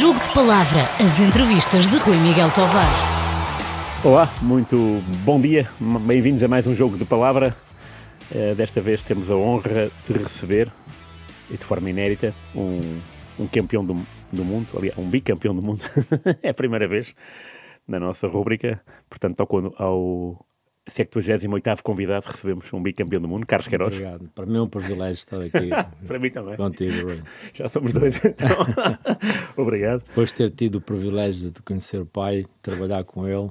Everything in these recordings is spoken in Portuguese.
Jogo de Palavra, as entrevistas de Rui Miguel Tovar. Olá, muito bom dia, bem-vindos a mais um Jogo de Palavra. Desta vez temos a honra de receber, e de forma inédita, um campeão do mundo, aliás, um bicampeão do mundo. É a primeira vez na nossa rúbrica, portanto toco ao 78º convidado, recebemos um bicampeão do mundo, Carlos Queiroz. Obrigado, para mim é um privilégio estar aqui Para mim também. Contigo, Rui. Já somos dois então. Obrigado. Depois de ter tido o privilégio de conhecer o pai, trabalhar com ele,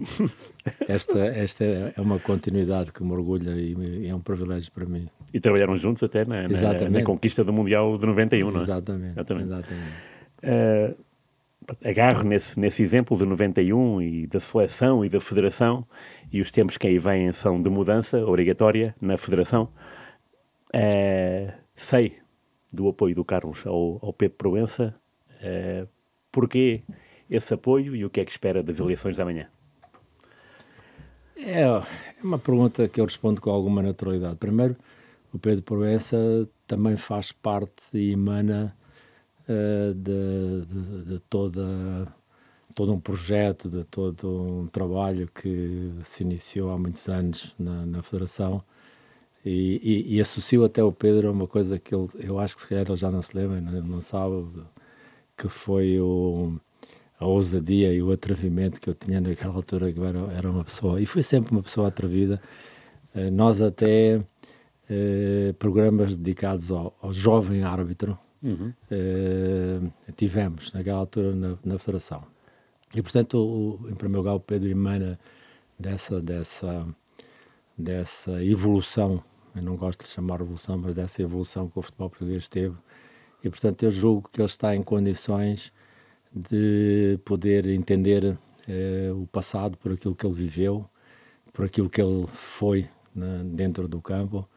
esta é uma continuidade que me orgulha e é um privilégio para mim. E trabalharam juntos até na conquista do Mundial de 91, não é? Exatamente. Agarro nesse exemplo de 91 e da seleção e da federação, e os tempos que aí vêm são de mudança obrigatória na federação. Sei do apoio do Carlos ao Pedro Proença. Porquê esse apoio e o que é que espera das eleições de amanhã? É uma pergunta que eu respondo com alguma naturalidade. Primeiro, o Pedro Proença também faz parte e emana de todo um projeto, de todo um trabalho que se iniciou há muitos anos na Federação e associo até o Pedro a uma coisa que eu acho que se calhar ele já não se lembra, não sabe, que foi a ousadia e o atrevimento que eu tinha naquela altura, que era uma pessoa, e fui sempre uma pessoa atrevida. Nós até programas dedicados ao jovem árbitro, tivemos naquela altura na Federação. E, portanto, em primeiro lugar, o Pedro emana dessa evolução, eu não gosto de chamar revolução, mas dessa evolução que o futebol português teve. E, portanto, eu julgo que ele está em condições de poder entender o passado por aquilo que ele viveu, por aquilo que ele foi dentro do campo,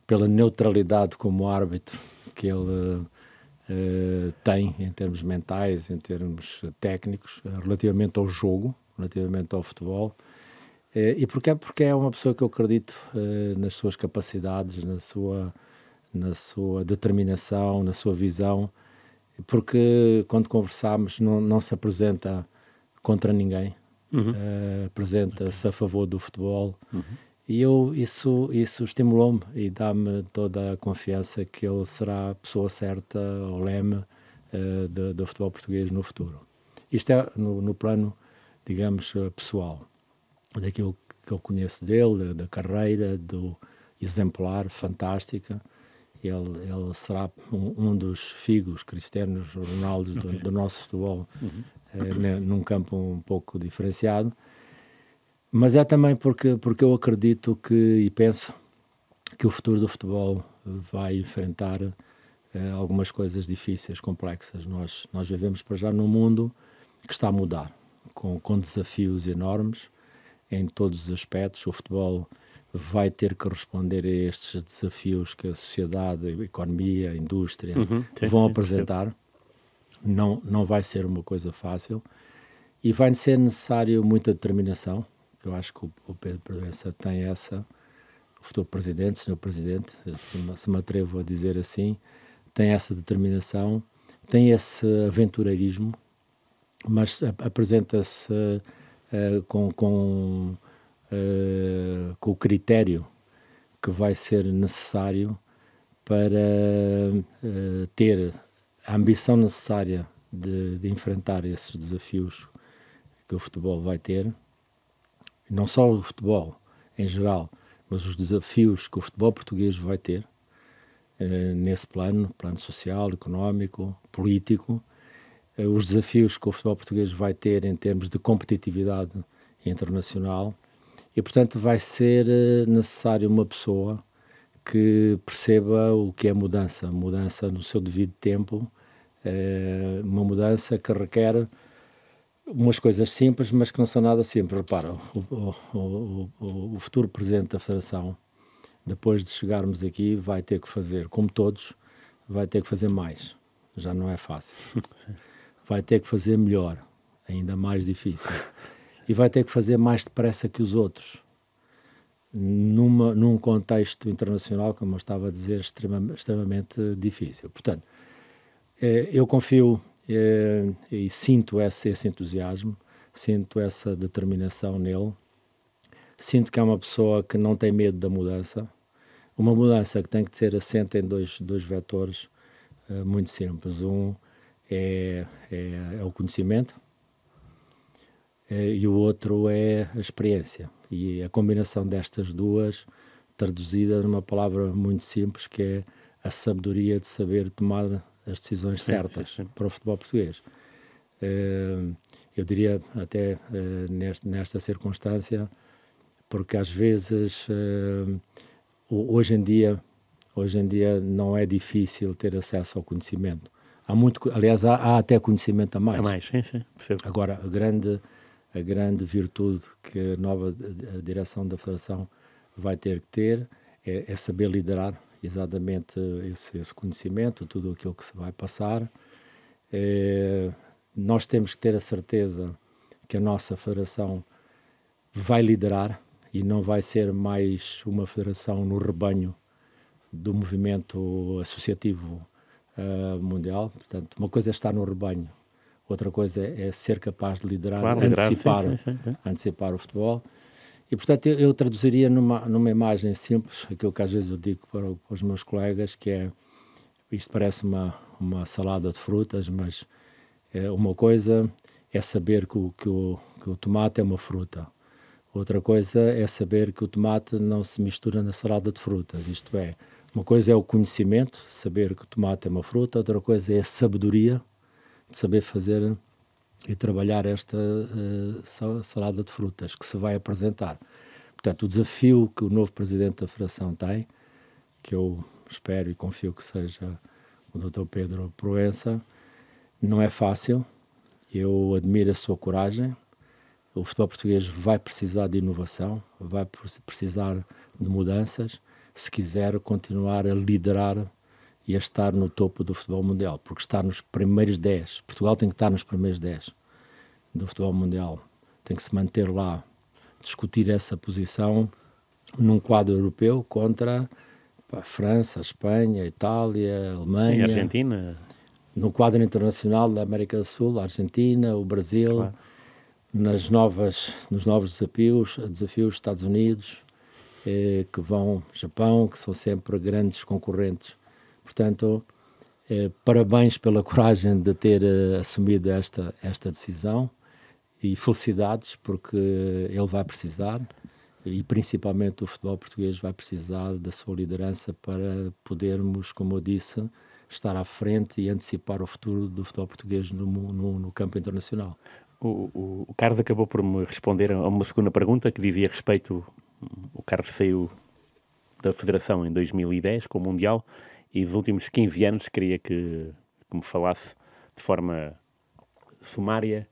pela neutralidade como árbitro que ele tem em termos mentais, em termos técnicos, relativamente ao jogo, relativamente ao futebol. E porque é uma pessoa que eu acredito nas suas capacidades, na sua determinação, na sua visão, porque quando conversamos não se apresenta contra ninguém, apresenta-se a favor do futebol. E isso estimulou-me e dá-me toda a confiança que ele será a pessoa certa, o leme do futebol português no futuro. Isto é no plano, digamos, pessoal, daquilo que eu conheço dele, da carreira, do exemplar, fantástica. Ele será um dos Figos, Cristianos Ronaldos do nosso futebol, num campo um pouco diferenciado. Mas é também porque eu acredito e penso que o futuro do futebol vai enfrentar algumas coisas difíceis, complexas. Nós vivemos para já num mundo que está a mudar, com desafios enormes em todos os aspectos. O futebol vai ter que responder a estes desafios que a sociedade, a economia, a indústria vão apresentar. Não vai ser uma coisa fácil e vai ser necessário muita determinação. Eu acho que o Pedro Proença tem essa, o futuro presidente, senhor presidente, se me atrevo a dizer assim, tem essa determinação, tem esse aventureirismo, mas apresenta-se com o critério que vai ser necessário para ter a ambição necessária de enfrentar esses desafios que o futebol vai ter. Não só o futebol em geral, mas os desafios que o futebol português vai ter nesse plano social, económico, político, os desafios que o futebol português vai ter em termos de competitividade internacional e, portanto, vai ser necessário uma pessoa que perceba o que é mudança no seu devido tempo, uma mudança que requer umas coisas simples, mas que não são nada simples. Repara, o futuro presidente da Federação, depois de chegarmos aqui, vai ter que fazer, como todos, vai ter que fazer mais. Já não é fácil. Vai ter que fazer melhor, ainda mais difícil. E vai ter que fazer mais depressa que os outros. Num contexto internacional, como eu estava a dizer, extremamente difícil. Portanto, eu confio e sinto esse entusiasmo, sinto essa determinação nele, sinto que é uma pessoa que não tem medo da mudança, uma mudança que tem que ser assente em dois vetores muito simples. Um é o conhecimento e o outro é a experiência. E a combinação destas duas, traduzida numa palavra muito simples, que é a sabedoria de saber tomar as decisões certas para o futebol português. Eu diria até nesta circunstância, porque às vezes hoje em dia não é difícil ter acesso ao conhecimento. Aliás, há até conhecimento a mais. A mais, sim, percebo. Agora, a grande virtude que a nova direção da Federação vai ter que ter é saber liderar exatamente esse conhecimento, tudo aquilo que se vai passar. Nós temos que ter a certeza que a nossa Federação vai liderar e não vai ser mais uma federação no rebanho do movimento associativo mundial. Portanto, uma coisa é estar no rebanho, outra coisa é ser capaz de liderar, antecipar o futebol. E, portanto, eu traduziria numa imagem simples aquilo que às vezes eu digo para os meus colegas, que é, isto parece uma salada de frutas, mas uma coisa é saber que o tomate é uma fruta. Outra coisa é saber que o tomate não se mistura na salada de frutas, isto é, uma coisa é o conhecimento, saber que o tomate é uma fruta, outra coisa é a sabedoria de saber fazer e trabalhar esta salada de frutas que se vai apresentar. Portanto, o desafio que o novo Presidente da Federação tem, que eu espero e confio que seja o Dr. Pedro Proença, não é fácil. Eu admiro a sua coragem. O futebol português vai precisar de inovação, vai precisar de mudanças, se quiser continuar a liderar e a estar no topo do futebol mundial, porque está nos primeiros 10. Portugal tem que estar nos primeiros 10 do futebol mundial. Tem que se manter lá, discutir essa posição num quadro europeu contra a França, a Espanha, a Itália, a Alemanha. Sim, a Argentina. No quadro internacional da América do Sul, a Argentina, o Brasil. Claro. Nos novos desafios, Estados Unidos, que vão, Japão, que são sempre grandes concorrentes. Portanto, parabéns pela coragem de ter assumido esta decisão e felicidades, porque ele vai precisar, e principalmente o futebol português vai precisar da sua liderança para podermos, como eu disse, estar à frente e antecipar o futuro do futebol português no campo internacional. O Carlos acabou por me responder a uma segunda pergunta que dizia respeito. O Carlos saiu da Federação em 2010 com o Mundial e nos últimos 15 anos queria que me falasse de forma sumária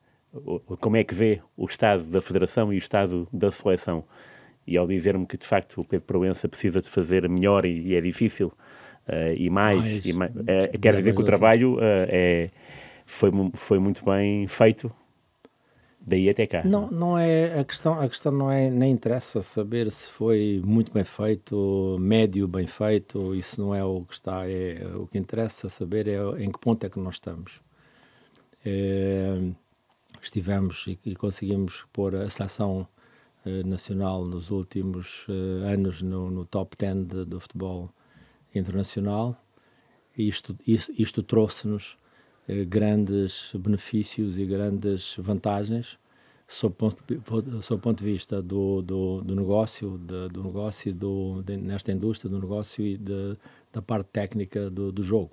como é que vê o estado da Federação e o estado da seleção. E ao dizer-me que de facto o Pedro Proença precisa de fazer melhor e é difícil e mais quer dizer que o trabalho foi muito bem feito. Daí até cá. Não é a questão não é, nem interessa saber se foi muito bem feito, médio bem feito, isso não é o que está, o que interessa saber é em que ponto é que nós estamos. Estivemos e conseguimos pôr a seleção nacional nos últimos anos no top 10 do futebol internacional, e isto trouxe-nos grandes benefícios e grandes vantagens sob o ponto de vista do negócio, nesta indústria do negócio e da parte técnica do jogo,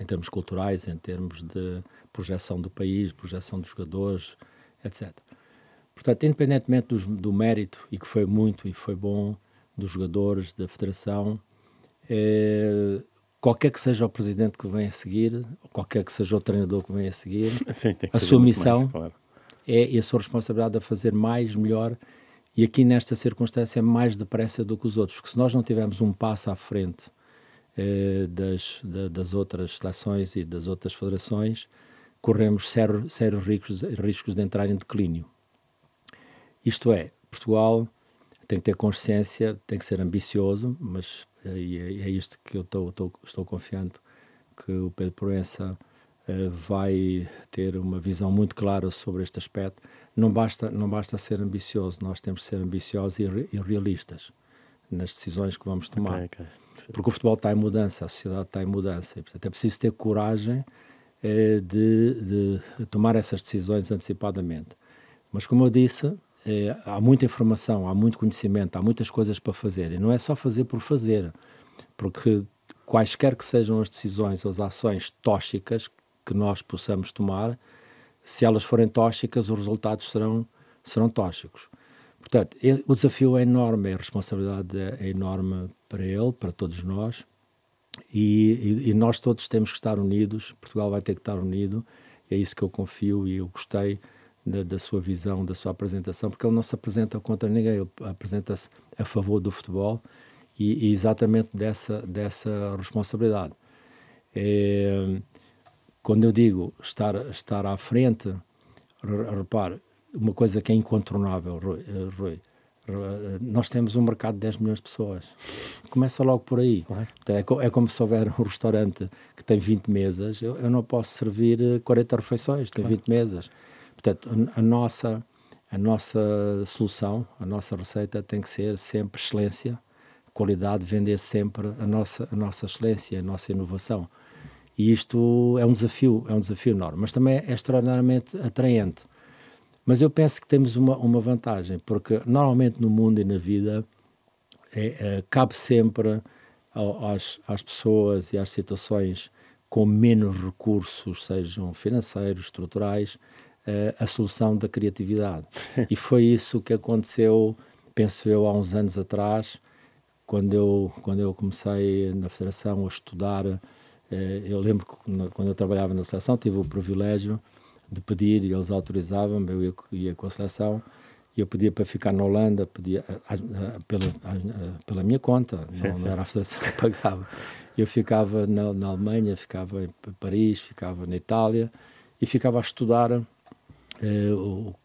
em termos culturais, em termos de projeção do país, projeção dos jogadores, etc. Portanto, independentemente do mérito, e que foi muito e foi bom, dos jogadores, da Federação, qualquer que seja o presidente que venha a seguir, qualquer que seja o treinador que venha a seguir, sim, a sua missão mais, claro. E a sua responsabilidade a fazer mais, melhor, e aqui nesta circunstância mais depressa do que os outros, porque se nós não tivermos um passo à frente das outras seleções e das outras federações, corremos sérios riscos de entrar em declínio. Isto é, Portugal tem que ter consciência, tem que ser ambicioso, mas é isto que eu estou confiante que o Pedro Proença vai ter uma visão muito clara sobre este aspecto. Não basta ser ambicioso, nós temos que ser ambiciosos e realistas nas decisões que vamos tomar. Okay. Porque o futebol está em mudança, a sociedade está em mudança, e, portanto, é preciso ter coragem de tomar essas decisões antecipadamente. Mas, como eu disse, há muita informação, há muito conhecimento, há muitas coisas para fazer, e não é só fazer por fazer, porque quaisquer que sejam as decisões ou as ações tóxicas que nós possamos tomar, se elas forem tóxicas, os resultados serão tóxicos. Portanto, o desafio é enorme, a responsabilidade é enorme para ele, para todos nós, e nós todos temos que estar unidos. Portugal vai ter que estar unido, é isso que eu confio, e eu gostei da sua visão, da sua apresentação, porque ele não se apresenta contra ninguém, ele apresenta-se a favor do futebol e exatamente dessa responsabilidade. Quando eu digo estar à frente, repare, uma coisa que é incontornável, Rui, nós temos um mercado de 10 milhões de pessoas. Começa logo por aí. Claro. É como se houver um restaurante que tem 20 mesas, eu não posso servir 40 refeições, tem 20 mesas. Portanto, a nossa solução, a nossa receita tem que ser sempre excelência, qualidade, vender sempre a nossa excelência, a nossa inovação. E isto é um desafio enorme, mas também é extraordinariamente atraente. Mas eu penso que temos uma vantagem, porque normalmente no mundo e na vida cabe sempre às pessoas e às situações com menos recursos, sejam financeiros, estruturais, a solução da criatividade. E foi isso que aconteceu, penso eu, há uns anos atrás, quando eu comecei na Federação a estudar. Eu lembro que quando eu trabalhava na seleção tive o privilégio de pedir, e eles autorizavam-me, eu ia com a seleção, e eu pedia para ficar na Holanda, pedia pela minha conta, não era a Federação que pagava. Eu ficava na Alemanha, ficava em Paris, ficava na Itália, e ficava a estudar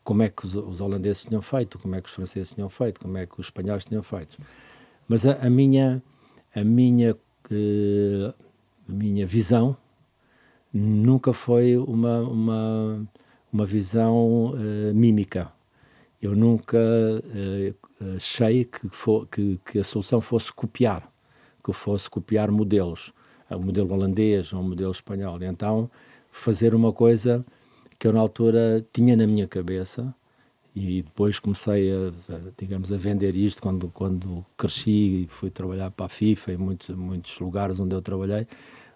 como é que os holandeses tinham feito, como é que os franceses tinham feito, como é que os espanhóis tinham feito. Mas a minha visão nunca foi uma visão mímica. Eu nunca achei que a solução fosse copiar, modelos, o modelo holandês ou o modelo espanhol. E então, fazer uma coisa que eu na altura tinha na minha cabeça, e depois comecei a vender isto quando cresci e fui trabalhar para a FIFA em muitos lugares onde eu trabalhei.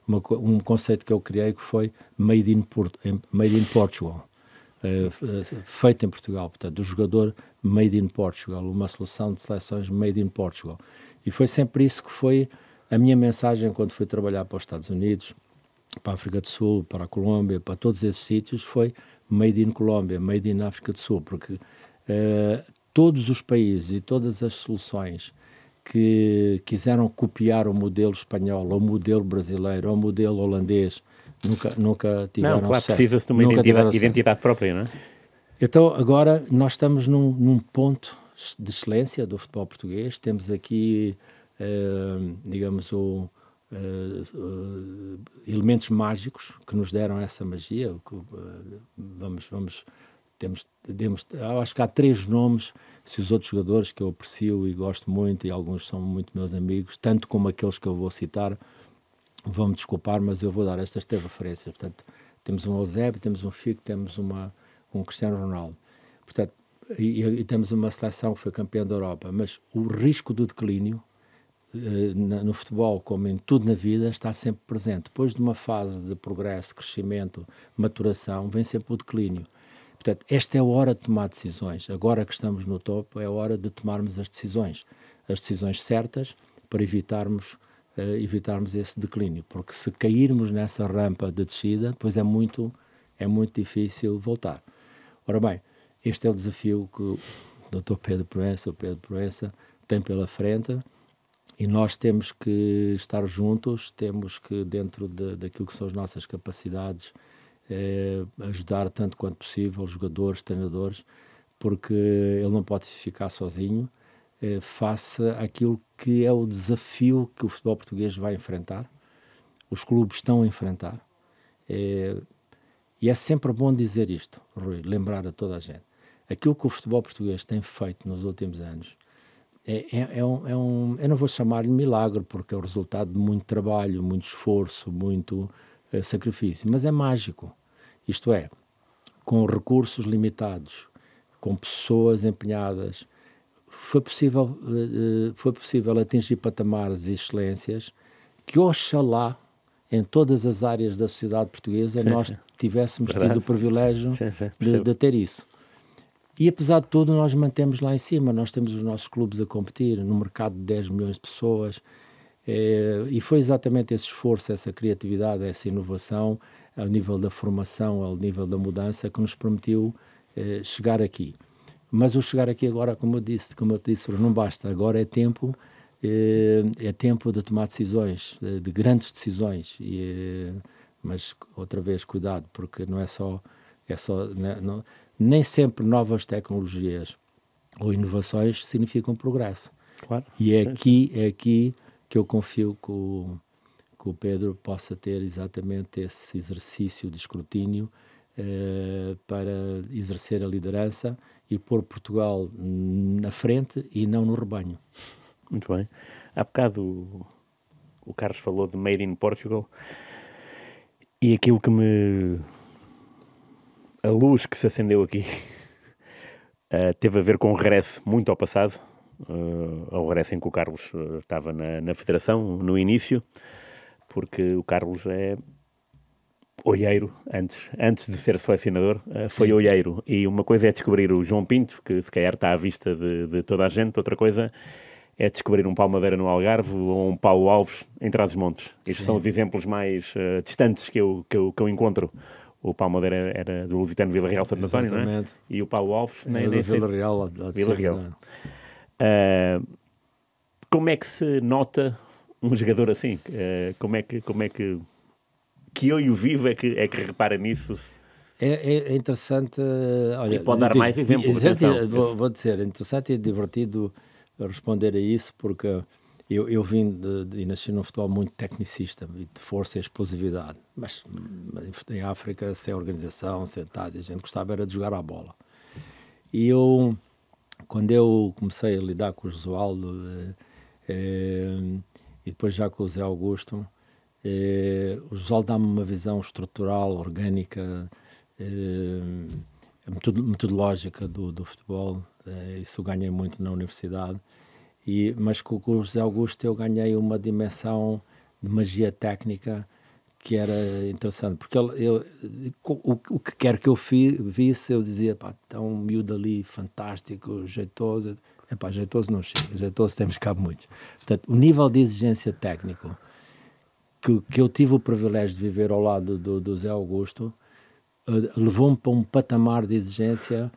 Um conceito que eu criei que foi Made in Portugal, feito em Portugal, portanto, o jogador Made in Portugal, uma solução de seleções Made in Portugal. E foi sempre isso que foi a minha mensagem quando fui trabalhar para os Estados Unidos, para a África do Sul, para a Colômbia, para todos esses sítios, foi Made in Colômbia, Made in África do Sul, porque todos os países e todas as soluções que quiseram copiar o modelo espanhol, ou o modelo brasileiro, ou o modelo holandês, nunca tiveram sucesso. Claro, precisa-se de uma identidade própria, não é? Então, agora, nós estamos num ponto de excelência do futebol português. Temos aqui, digamos, elementos mágicos que nos deram essa magia. Acho que há 3 nomes, se os outros jogadores que eu aprecio e gosto muito, e alguns são muito meus amigos, tanto como aqueles que eu vou citar, vão-me desculpar, mas eu vou dar estas 3 referências. Portanto, temos um Eusébio, temos um Figo, temos um Cristiano Ronaldo. Portanto, e temos uma seleção que foi campeã da Europa, mas o risco do declínio no futebol, como em tudo na vida, está sempre presente. Depois de uma fase de progresso, crescimento, maturação, vem sempre o declínio. Portanto, esta é a hora de tomar decisões. Agora que estamos no topo, é a hora de tomarmos as decisões certas, para evitarmos esse declínio. Porque se cairmos nessa rampa de descida, depois é muito difícil voltar. Ora bem, este é o desafio que o Dr. Pedro Proença, tem pela frente, e nós temos que estar juntos, temos que, dentro daquilo que são as nossas capacidades, ajudar tanto quanto possível os jogadores, treinadores, porque ele não pode ficar sozinho face àquilo que é o desafio que o futebol português vai enfrentar, os clubes estão a enfrentar. E é sempre bom dizer isto, Rui, lembrar a toda a gente. Aquilo que o futebol português tem feito nos últimos anos eu não vou chamar-lhe milagre, porque é o resultado de muito trabalho, muito esforço, muito sacrifício, mas é mágico. Isto é, com recursos limitados, com pessoas empenhadas, foi possível atingir patamares e excelências que, oxalá, em todas as áreas da sociedade portuguesa, nós tivéssemos tido o privilégio de ter isso. E, apesar de tudo, nós mantemos lá em cima. Nós temos os nossos clubes a competir no mercado de 10 milhões de pessoas. E foi exatamente esse esforço, essa criatividade, essa inovação, ao nível da formação, ao nível da mudança, que nos permitiu chegar aqui. Mas o chegar aqui agora, como eu disse, não basta. Agora é tempo de tomar decisões, de grandes decisões. Mas, outra vez, cuidado, porque não é só nem sempre novas tecnologias ou inovações significam progresso. Claro. E é aqui que eu confio que o Pedro possa ter exatamente esse exercício de escrutínio para exercer a liderança e pôr Portugal na frente e não no rebanho. Muito bem. Há bocado o Carlos falou de Made in Portugal e aquilo que a luz que se acendeu aqui teve a ver com o regresso muito ao passado, ao regresso em que o Carlos estava na Federação, no início, porque o Carlos é olheiro, antes de ser selecionador, foi olheiro. E uma coisa é descobrir o João Pinto, que se calhar está à vista de toda a gente, outra coisa é descobrir um Palmadeira no Algarve ou um Paulo Alves em Trás-os-Montes. Estes são os exemplos mais distantes que eu encontro. O Palmadeira era do Lusitano Vila Real Santo António, não é? E o Paulo Alves nem do Vila Real. Vila Real. Como é que se nota um jogador assim? Como é que eu e o Vivo é que repara nisso? É interessante. Olha, e pode dar mais exemplos. Vou dizer, é interessante e divertido responder a isso, porque eu vim e nasci num futebol muito tecnicista, de força e explosividade. Mas em África, sem organização, sem tarde, a gente gostava era de jogar à bola. E quando eu comecei a lidar com o Josualdo e depois já com o Zé Augusto, o Josualdo dá-me uma visão estrutural, orgânica, metodológica do futebol. Isso eu ganhei muito na universidade. Mas com o José Augusto eu ganhei uma dimensão de magia técnica que era interessante, porque o que quer que eu visse, eu dizia, pá, está um miúdo ali fantástico, jeitoso. Jeitoso não chega, jeitoso temos cá muitos. Portanto, o nível de exigência técnico que eu tive o privilégio de viver ao lado do Zé Augusto levou-me para um patamar de exigência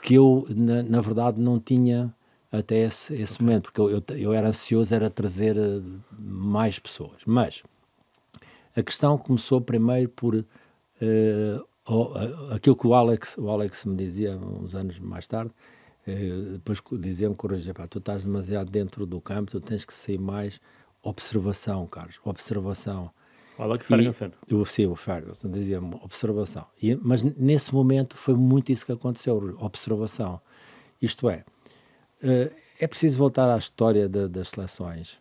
que eu, na verdade, não tinha até esse momento, porque eu era ansioso, era trazer mais pessoas. Mas a questão começou primeiro por aquilo que o Alex me dizia uns anos mais tarde, depois dizia-me coragem, tu estás demasiado dentro do campo, tu tens que sair mais. Observação, Carlos, observação. O Alex Ferguson. Sim, o Ferguson dizia-me observação. Mas nesse momento foi muito isso que aconteceu, observação. Isto é preciso voltar à história das seleções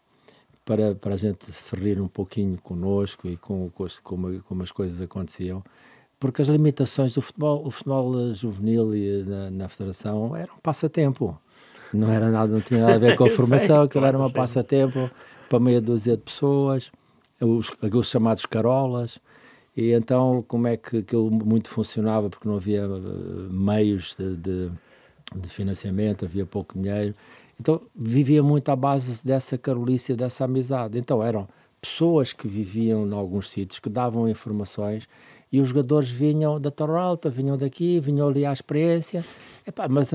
para a gente se rir um pouquinho connosco e como as coisas aconteciam, porque as limitações do futebol, o futebol juvenil e na Federação era um passatempo. Não era nada, não tinha nada a ver com a formação, aquilo era um passatempo para meia dúzia de pessoas, aqueles chamados carolas. E então como é que aquilo muito funcionava, porque não havia meios de financiamento, havia pouco dinheiro. Então vivia muito à base dessa carolice, dessa amizade. Então eram pessoas que viviam em alguns sítios, que davam informações, e os jogadores vinham da Torre Alta, vinham daqui, vinham ali à experiência. Mas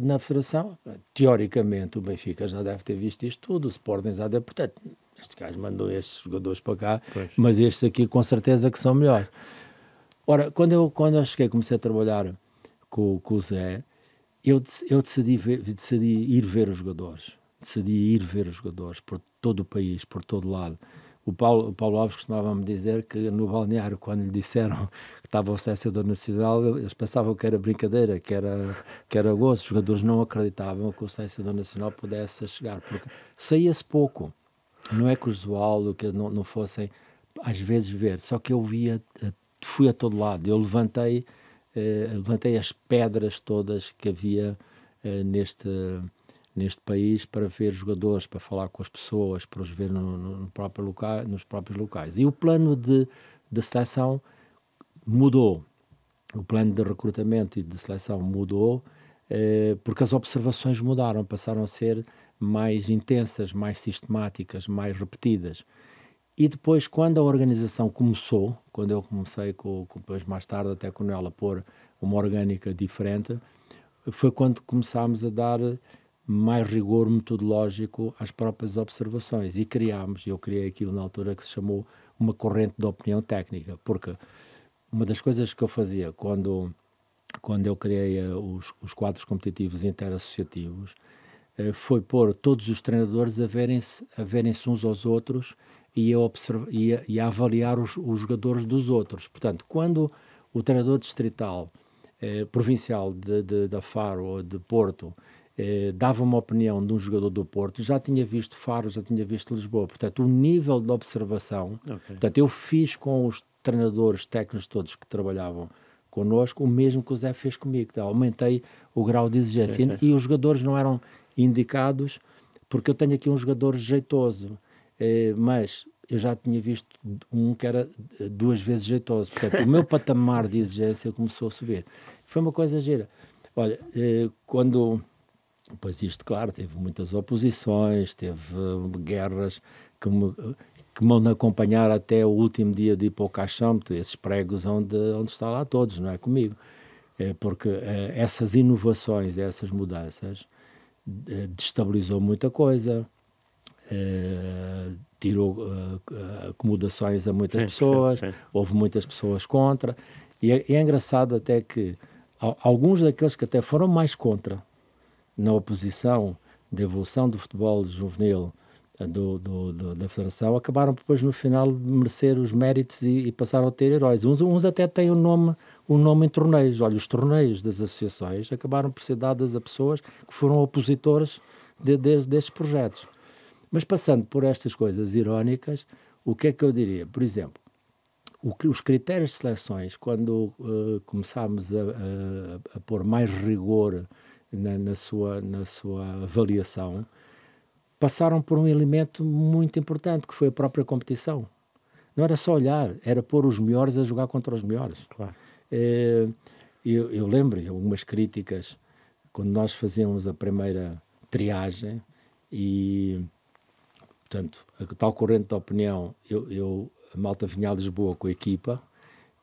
na Federação, teoricamente, o Benfica já deve ter visto isto tudo, o Sporting já deve, portanto, este gajo mandou estes jogadores para cá, pois. Mas estes aqui com certeza que são melhores. Ora, quando eu cheguei, comecei a trabalhar com o Zé, eu decidi ir ver os jogadores. Decidi ir ver os jogadores por todo o país, por todo lado. O Paulo Alves costumava-me dizer que no balneário, quando lhe disseram que estava o selecionador nacional, eles pensavam que era brincadeira, que era gozo. Os jogadores não acreditavam que o selecionador nacional pudesse chegar, porque saía-se pouco. Não é que usual, que não fossem, às vezes, ver. Só que eu fui a todo lado. Eu levantei as pedras todas que havia neste país para ver jogadores, para falar com as pessoas, para os ver nos próprios locais. E o plano de seleção mudou. O plano de recrutamento e de seleção mudou porque as observações mudaram, passaram a ser mais intensas, mais sistemáticas, mais repetidas. E depois, quando a organização começou, quando eu comecei, depois mais tarde até com ela, a pôr uma orgânica diferente, foi quando começámos a dar mais rigor metodológico às próprias observações e eu criei aquilo na altura que se chamou uma corrente de opinião técnica, porque uma das coisas que eu fazia quando eu criei os quadros competitivos interassociativos foi pôr todos os treinadores a verem-se uns aos outros e a avaliar os jogadores dos outros. Portanto, quando o treinador distrital, provincial da Faro ou de Porto, dava uma opinião de um jogador do Porto, já tinha visto Faro, já tinha visto Lisboa. Portanto, o nível de observação... Portanto, eu fiz com os treinadores técnicos todos que trabalhavam connosco o mesmo que o Zé fez comigo. Então, aumentei o grau de exigência. Sim. E os jogadores não eram indicados, porque eu tenho aqui um jogador jeitoso, mas eu já tinha visto um que era 2 vezes jeitoso. Portanto, o meu patamar de exigência começou a subir. Foi uma coisa gira. Olha, Pois isto, claro, teve muitas oposições, teve guerras que me acompanharam até o último dia de ir para o caixão, esses pregos onde está lá todos, não é comigo. Porque essas inovações, essas mudanças, destabilizou muita coisa, tirou acomodações a muitas pessoas, sim. Houve muitas pessoas contra, e é engraçado até que alguns daqueles que até foram mais contra, na oposição da evolução do futebol juvenil da Federação, acabaram depois no final de merecer os méritos e passaram a ter heróis. Uns até têm um nome em torneios. Olha, os torneios das associações acabaram por ser dados a pessoas que foram opositores destes projetos. Mas passando por estas coisas irónicas, o que é que eu diria? Por exemplo, os critérios de seleções, quando começámos a pôr mais rigor na sua avaliação, passaram por um elemento muito importante, que foi a própria competição. Não era só olhar, era pôr os melhores a jogar contra os melhores. Claro. Eu lembro algumas críticas quando nós fazíamos a primeira triagem e, portanto, a tal corrente de opinião, a malta vinha a Lisboa com a equipa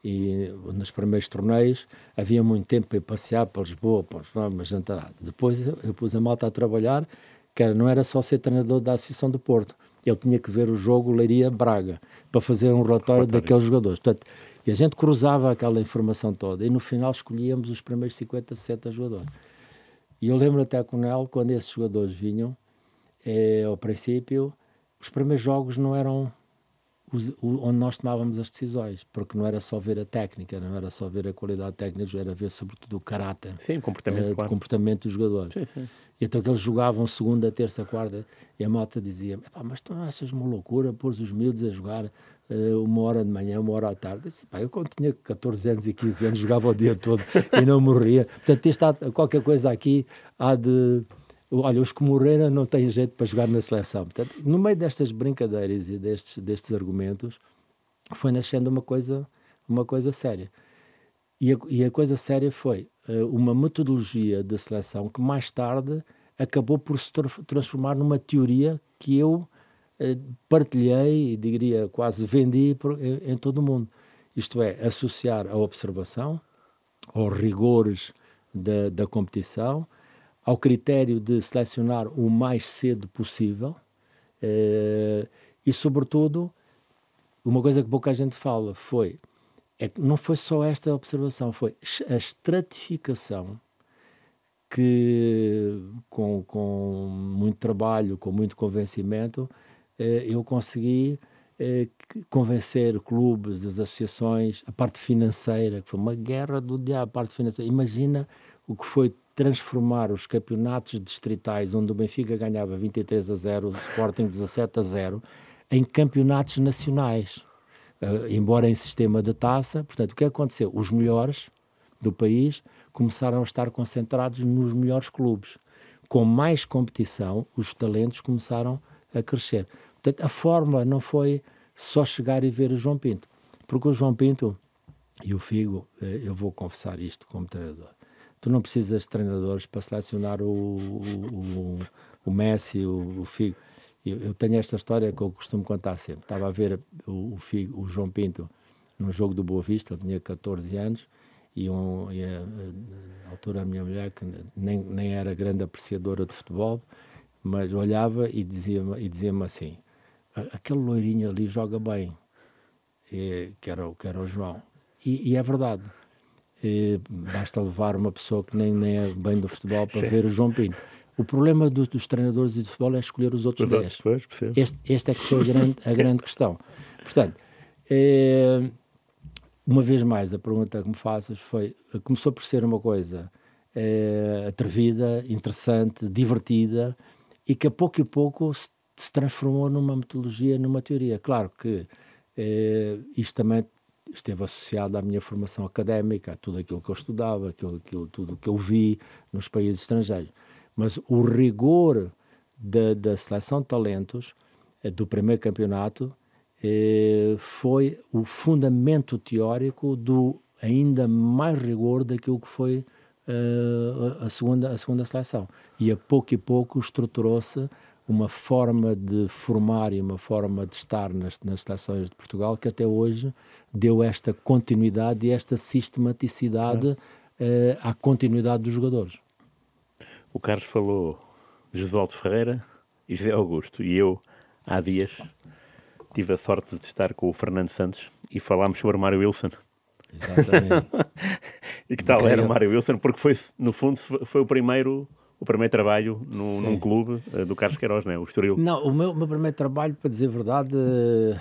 e nos primeiros torneios havia muito tempo para ir passear para Lisboa, para jantar. Depois eu pus a malta a trabalhar, que não era só ser treinador da Associação do Porto, ele tinha que ver o jogo Leiria-Braga para fazer um relatório daqueles jogadores. Portanto, e a gente cruzava aquela informação toda e no final escolhíamos os primeiros 50, 60 jogadores. E eu lembro até com o Nel, quando esses jogadores vinham, ao princípio, os primeiros jogos não eram onde nós tomávamos as decisões, porque não era só ver a técnica, não era só ver a qualidade técnica, era ver sobretudo o caráter, sim, comportamento, claro. Comportamento dos jogadores. Sim, sim. E então que eles jogavam segunda, terça, quarta, e a malta dizia, mas tu não achas uma loucura pôr os miúdos a jogar 1 hora de manhã, 1 hora à tarde? Eu disse, eu quando tinha 14 anos e 15 anos jogava o dia todo e não morria. Portanto, qualquer coisa aqui há de... Olha, os que morreram não têm jeito para jogar na seleção. Portanto, no meio destas brincadeiras e destes argumentos, foi nascendo uma coisa séria. E a coisa séria foi uma metodologia de seleção que mais tarde acabou por se transformar numa teoria que eu partilhei e, diria, quase vendi em todo o mundo. Isto é, associar a observação aos rigores da competição, ao critério de selecionar o mais cedo possível e, sobretudo, uma coisa que pouca gente fala é que não foi só esta observação, foi a estratificação que, com muito trabalho, com muito convencimento, eu consegui convencer clubes, as associações, a parte financeira, que foi uma guerra do diabo, a parte financeira. Imagina o que foi transformar os campeonatos distritais, onde o Benfica ganhava 23-0, o Sporting 17-0, em campeonatos nacionais, embora em sistema de taça. Portanto, o que aconteceu? Os melhores do país começaram a estar concentrados nos melhores clubes. Com mais competição, os talentos começaram a crescer. Portanto, a fórmula não foi só chegar e ver o João Pinto, porque o João Pinto e o Figo, eu vou confessar isto como treinador, tu não precisas de treinadores para selecionar o Messi, o Figo. Eu tenho esta história que eu costumo contar sempre. Estava a ver o João Pinto num jogo do Boa Vista, eu tinha 14 anos, e na altura a minha mulher, que nem era grande apreciadora de futebol, mas olhava e dizia-me assim: aquele loirinho ali joga bem, que era o João. E é verdade. Basta levar uma pessoa que nem é bem do futebol para ver o João Pinto. O problema dos treinadores de futebol é escolher os outros 10. Este é que foi a grande questão. Portanto, uma vez mais, a pergunta que me fazes começou por ser uma coisa atrevida, interessante, divertida, e que a pouco se transformou numa metodologia, numa teoria. Claro que isto também esteve associado à minha formação académica, a tudo aquilo que eu estudava, tudo que eu vi nos países estrangeiros. Mas o rigor da seleção de talentos do primeiro campeonato foi o fundamento teórico do ainda mais rigor daquilo que foi a segunda seleção. E a pouco estruturou-se uma forma de formar e uma forma de estar nas seleções de Portugal que até hoje deu esta continuidade e esta sistematicidade à continuidade dos jogadores. O Carlos falou de Josualdo Ferreira e José Augusto, e eu, há dias, tive a sorte de estar com o Fernando Santos e falámos sobre o Mário Wilson. Exatamente. E que tal era o Mário Wilson? Porque no fundo, foi o primeiro trabalho num clube do Carlos Queiroz, não é? O Estoril. Não, o meu primeiro trabalho, para dizer a verdade,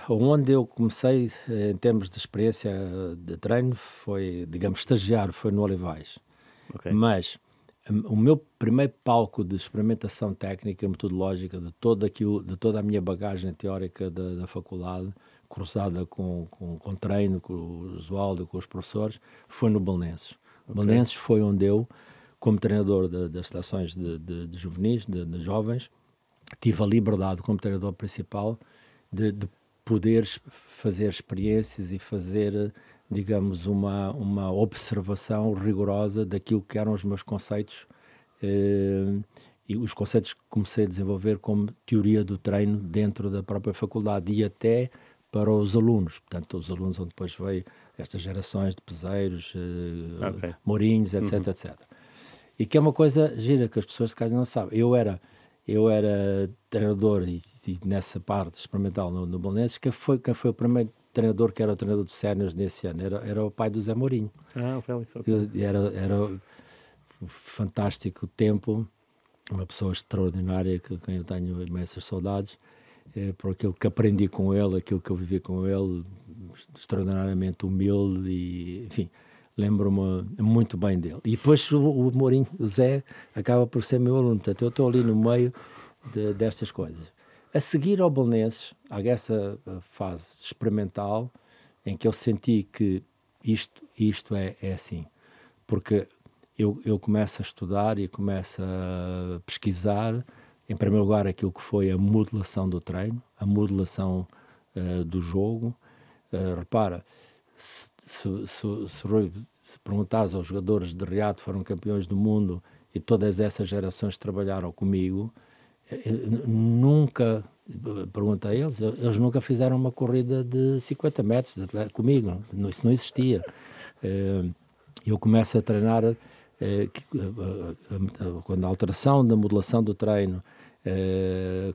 onde eu comecei em termos de experiência de treino foi, digamos, estagiário, foi no Olivais. Okay. Mas o meu primeiro palco de experimentação técnica, metodológica, de toda a minha bagagem teórica da faculdade, cruzada com treino, com o Josualdo, com os professores, foi no Belenenses. Okay. Belenenses foi onde eu, como treinador das seleções de juvenis, de jovens, tive a liberdade, como treinador principal, de poder fazer experiências e fazer, digamos, uma observação rigorosa daquilo que eram os meus conceitos, e os conceitos que comecei a desenvolver como teoria do treino dentro da própria faculdade e até para os alunos. Portanto, os alunos onde depois veio estas gerações de Peseiros, Mourinhos, etc, etc. E que é uma coisa gira que as pessoas se calhar não sabem. Eu era treinador e nessa parte experimental no Belenenses, que foi o primeiro treinador que era o treinador de séniores nesse ano. Era o pai do Zé Mourinho. O Félix. Okay. Era um fantástico tempo, uma pessoa extraordinária com quem eu tenho imensas saudades, por aquilo que aprendi com ele, aquilo que eu vivi com ele, extraordinariamente humilde e, enfim, lembro-me muito bem dele. E depois o Mourinho, o Zé, acaba por ser meu aluno. Portanto, eu estou ali no meio destas coisas. A seguir ao Belenenses, há essa fase experimental em que eu senti que isto é assim. Porque eu começo a estudar e começo a pesquisar, em primeiro lugar, aquilo que foi a modelação do treino, a modelação do jogo. Repara, se perguntares aos jogadores de Riad que foram campeões do mundo e todas essas gerações trabalharam comigo, nunca, pergunta a eles nunca fizeram uma corrida de 50 metros comigo, isso não existia. Eu começo a treinar quando a alteração da modelação do treino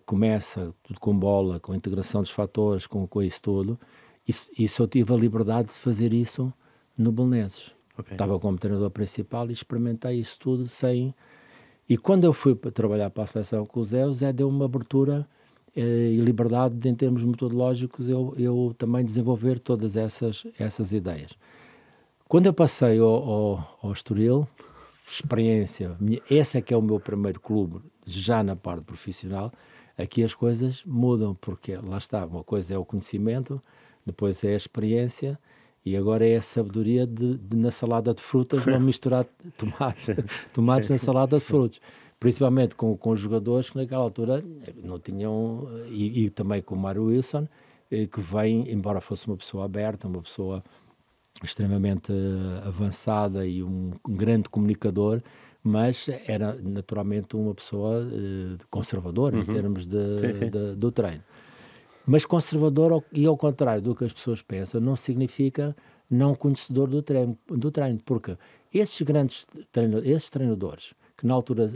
começa tudo com bola, com a integração dos fatores, com isso tudo. Isso eu tive a liberdade de fazer isso no Belenenses. Okay. Estava como treinador principal e experimentei isso tudo sem... E quando eu fui trabalhar para a seleção com o Zé deu uma abertura e liberdade em termos metodológicos eu também desenvolver todas essas ideias. Quando eu passei ao Estoril, experiência, esse é que é o meu primeiro clube, já na parte profissional, aqui as coisas mudam, porque lá está, uma coisa é o conhecimento, depois é a experiência, e agora é a sabedoria de na salada de frutas não misturar tomates na salada de frutos. Principalmente com os jogadores que naquela altura não tinham, e também com o Mário Wilson, que vem, embora fosse uma pessoa aberta, uma pessoa extremamente avançada e um grande comunicador, mas era naturalmente uma pessoa conservadora em termos do treino. Mas conservador, e ao contrário do que as pessoas pensam, não significa não conhecedor do treino, porque esses grandes treinadores, que na altura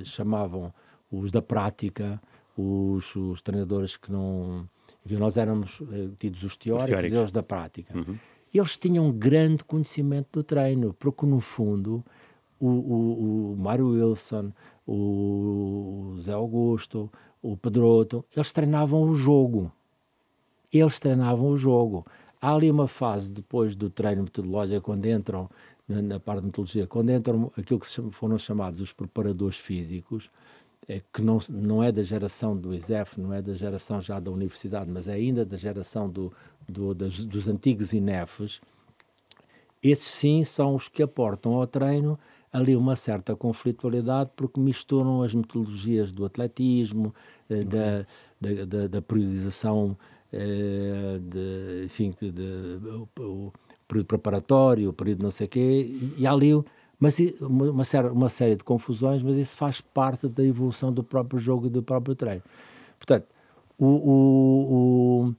chamavam os da prática, os treinadores que não... Nós éramos tidos os teóricos e os da prática. Eles tinham grande conhecimento do treino, porque no fundo o Mário Wilson, o Zé Augusto, o Pedroto, eles treinavam o jogo. Há ali uma fase depois do treino metodológico, quando entram na parte de metodologia, quando entram aquilo que foram chamados os preparadores físicos, que não é da geração do ISEF, não é da geração já da universidade, mas é ainda da geração dos antigos INEFs. Esses sim são os que aportam ao treino ali uma certa conflitualidade, porque misturam as metodologias do atletismo, da periodização, o período preparatório, o período não sei o quê, e há ali uma série de confusões, mas isso faz parte da evolução do próprio jogo e do próprio treino. Portanto, o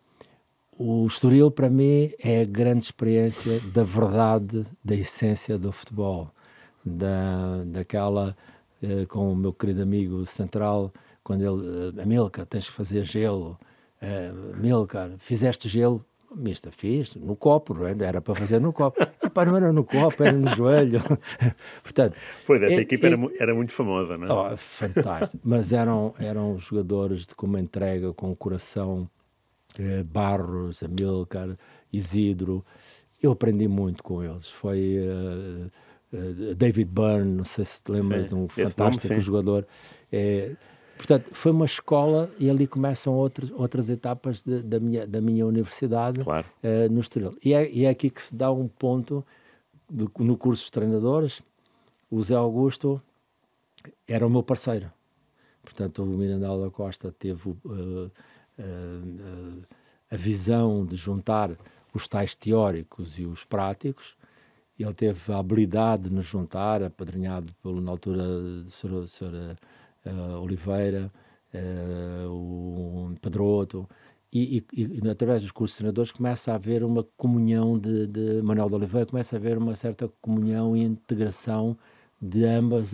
Estoril, para mim, é a grande experiência da verdade, da essência do futebol, daquela, com o meu querido amigo Central, quando ele, Amilcar, tens que fazer gelo, Amilcar, fizeste gelo? Mista, fiz, no copo, não era para fazer no copo. Epá, não era no copo, era no joelho. Portanto, pois, essa equipa era muito famosa, não é? Fantástico. Mas eram jogadores com uma entrega, com um coração, Barros, Amilcar, Isidro. Eu aprendi muito com eles. Foi David Byrne, não sei se te lembras de um fantástico jogador. Portanto, foi uma escola, e ali começam outras etapas da minha universidade, claro. No Estoril. E é aqui que se dá um ponto no curso de treinadores. O Zé Augusto era o meu parceiro. Portanto, o Mirandal da Costa teve a visão de juntar os tais teóricos e os práticos. Ele teve a habilidade de nos juntar, apadrinhado na altura do Sr. Oliveira, o Pedroto, e através dos cursos de treinadores começa a haver uma comunhão de Manuel de Oliveira, começa a haver uma certa comunhão e integração de ambos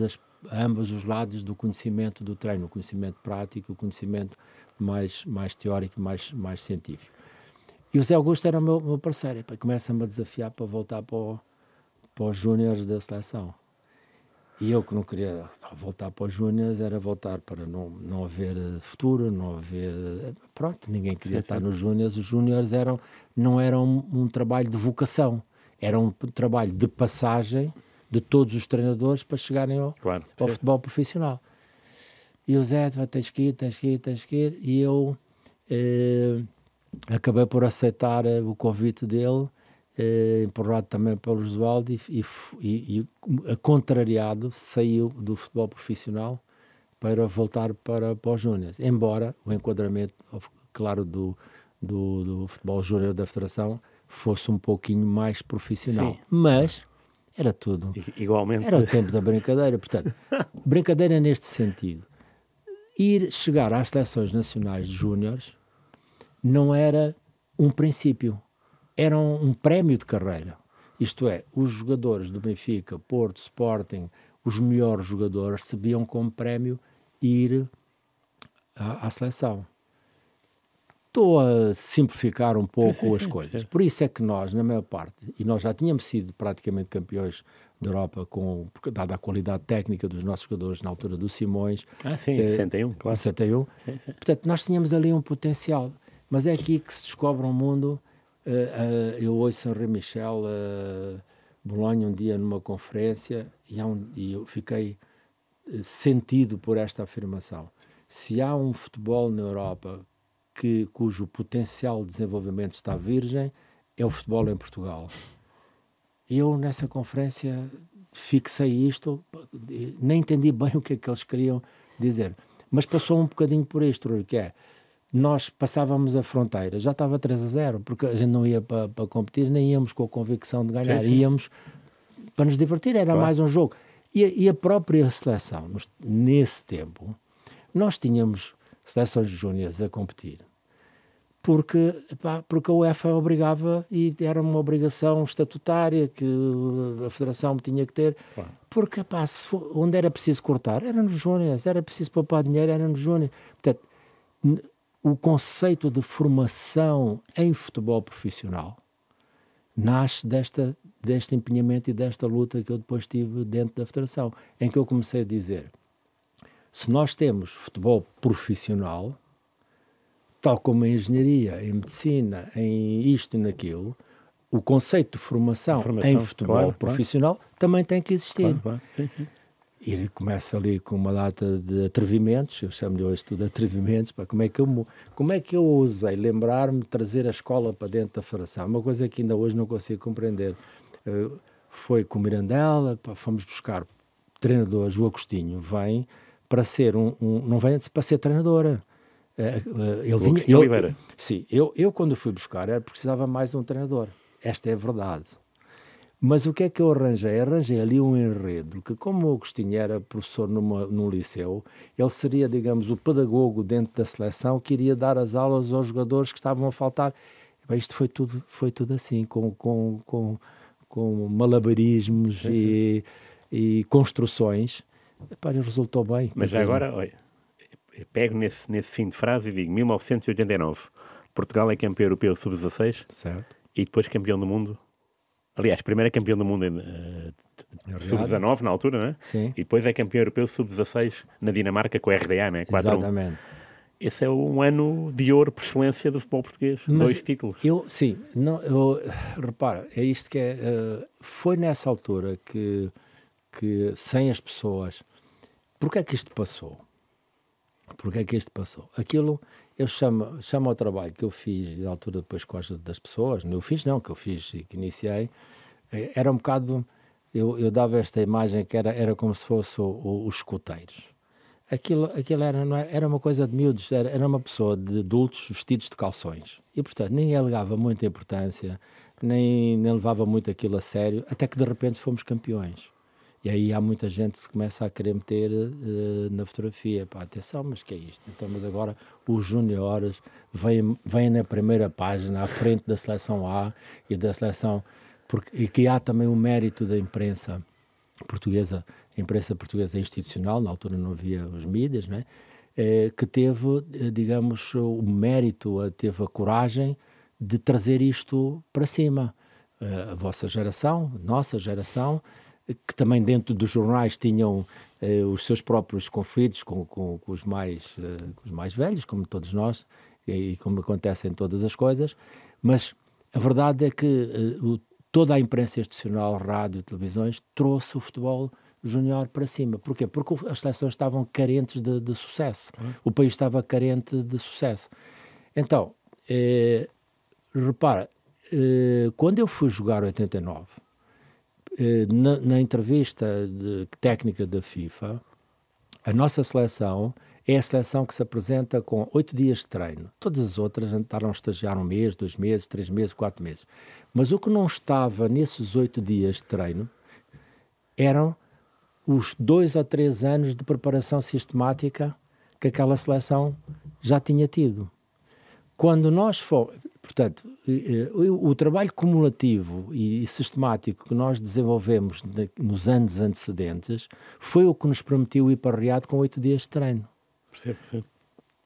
os lados do conhecimento do treino, o conhecimento prático, o conhecimento mais teórico, mais científico. E o Zé Augusto era o meu parceiro, começa-me a desafiar para voltar para os júniores da seleção. E eu que não queria voltar para os júniores, era voltar para não haver futuro, não haver... Pronto, ninguém queria estar nos júniores. Os júniores não eram um trabalho de vocação, era um trabalho de passagem de todos os treinadores para chegarem ao futebol profissional. E o Zé, tens que ir. E eu acabei por aceitar o convite dele, empurrado também pelo Josualdo, e contrariado, saiu do futebol profissional para voltar para os júniores. Embora o enquadramento, claro, do futebol júnior da Federação fosse um pouquinho mais profissional. Sim. Mas era tudo. Igualmente. Era o tempo da brincadeira. Portanto, brincadeira neste sentido. Chegar às seleções nacionais de júniores não era um princípio. Era um prémio de carreira. Isto é, os jogadores do Benfica, Porto, Sporting, os melhores jogadores recebiam como prémio ir à seleção. Estou a simplificar um pouco sim, as sim, coisas. sim. Por isso é que nós, na maior parte, e nós já tínhamos sido praticamente campeões da Europa, dada a qualidade técnica dos nossos jogadores na altura do Simões. Sim, 61, claro. 61. Sim, sim. Portanto, nós tínhamos ali um potencial. Mas é aqui que se descobre um mundo. Eu ouço Henri Michel Bolonha um dia numa conferência e eu fiquei sentido por esta afirmação. Se há um futebol na Europa cujo potencial de desenvolvimento está virgem, é o futebol em Portugal. Eu, nessa conferência, fixei isto, nem entendi bem o que é que eles queriam dizer, mas passou um bocadinho por isto, que é, nós passávamos a fronteira, já estava 3-0, porque a gente não ia para competir, nem íamos com a convicção de ganhar, sim. íamos para nos divertir, era mais um jogo. E a própria seleção, nesse tempo, nós tínhamos seleções júniores a competir, porque a UEFA obrigava, e era uma obrigação estatutária que a Federação tinha que ter, porque onde era preciso cortar, era nos júniores, era preciso poupar dinheiro, era nos júniores. Portanto, o conceito de formação em futebol profissional nasce deste empenhamento e desta luta que eu depois tive dentro da Federação, em que eu comecei a dizer, se nós temos futebol profissional, tal como em engenharia, em medicina, em isto e naquilo, o conceito de formação em futebol profissional também tem que existir. Claro. Sim, sim. E ele começa ali com uma data de atrevimentos, eu chamo-lhe hoje tudo de atrevimentos, como é que eu ousei lembrar-me de trazer a escola para dentro da Federação? Uma coisa que ainda hoje não consigo compreender. Foi com o Mirandela, fomos buscar treinadores, o Agostinho vem para ser não vem para ser treinadora. Eu quando fui buscar precisava mais de um treinador, esta é a verdade, mas o que é que eu arranjei? Arranjei ali um enredo que, como o Agostinho era professor num liceu, ele seria, digamos, o pedagogo dentro da seleção que iria dar as aulas aos jogadores que estavam a faltar. Isto foi tudo assim, com malabarismos e construções. E resultou bem. Mas já agora, olha, eu pego nesse fim de frase e digo 1989, Portugal é campeão europeu sub-16 e depois campeão do mundo. Aliás, primeiro é campeão do mundo sub-19 na altura, não é? Sim. E depois é campeão europeu sub-16 na Dinamarca com a RDA, não é? 4-1. Exatamente. Esse é um ano de ouro por excelência do futebol português. Mas 2 títulos. Repara, é isto que é. Foi nessa altura que sem as pessoas. Porquê é que isto passou? Aquilo, eu chamo ao trabalho que eu fiz na altura depois com a ajuda das pessoas, que eu fiz e que iniciei, era um bocado, eu dava esta imagem que era como se fosse os escoteiros. Aquilo era uma coisa de miúdos, era uma pessoa de adultos vestidos de calções. E, portanto, ninguém ligava muita importância, nem levava muito aquilo a sério, até que de repente fomos campeões. E aí há muita gente que se começa a querer meter na fotografia. Atenção, mas que é isto? Então, mas agora os juniores vêm na primeira página, à frente da seleção A e da seleção... E que há também o mérito da imprensa portuguesa, a imprensa portuguesa institucional, na altura não havia os mídias, não é? Que teve, digamos, o mérito, teve a coragem de trazer isto para cima. A vossa geração, nossa geração... que também dentro dos jornais tinham os seus próprios conflitos com os mais velhos, como todos nós, e como acontece em todas as coisas, mas a verdade é que toda a imprensa institucional, rádio, televisões, trouxe o futebol júnior para cima. Porquê? Porque as seleções estavam carentes de sucesso. O país estava carente de sucesso. Então, repara, quando eu fui jogar 89, na entrevista técnica da FIFA, a nossa seleção é a seleção que se apresenta com 8 dias de treino. Todas as outras andaram a estagiar 1 mês, 2 meses, 3 meses, 4 meses. Mas o que não estava nesses 8 dias de treino eram os 2 ou 3 anos de preparação sistemática que aquela seleção já tinha tido. Quando nós fomos... Portanto, o trabalho cumulativo e sistemático que nós desenvolvemos nos anos antecedentes foi o que nos permitiu ir para Riad com 8 dias de treino. Percebo.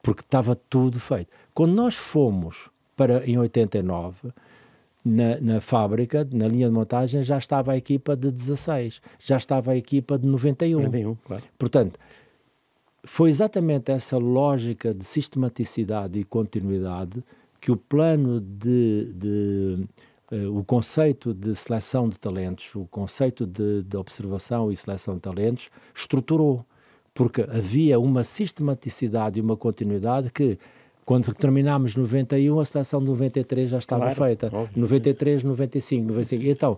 Porque estava tudo feito. Quando nós fomos em 89, na fábrica, na linha de montagem, já estava a equipa de 16, já estava a equipa de 91. 91, claro. Portanto, foi exatamente essa lógica de sistematicidade e continuidade que o plano o conceito de seleção de talentos, o conceito de observação e seleção de talentos estruturou, porque havia uma sistematicidade e uma continuidade que, quando terminámos 91, a seleção de 93 já estava feita, óbvio. 93, 95, 95. Então,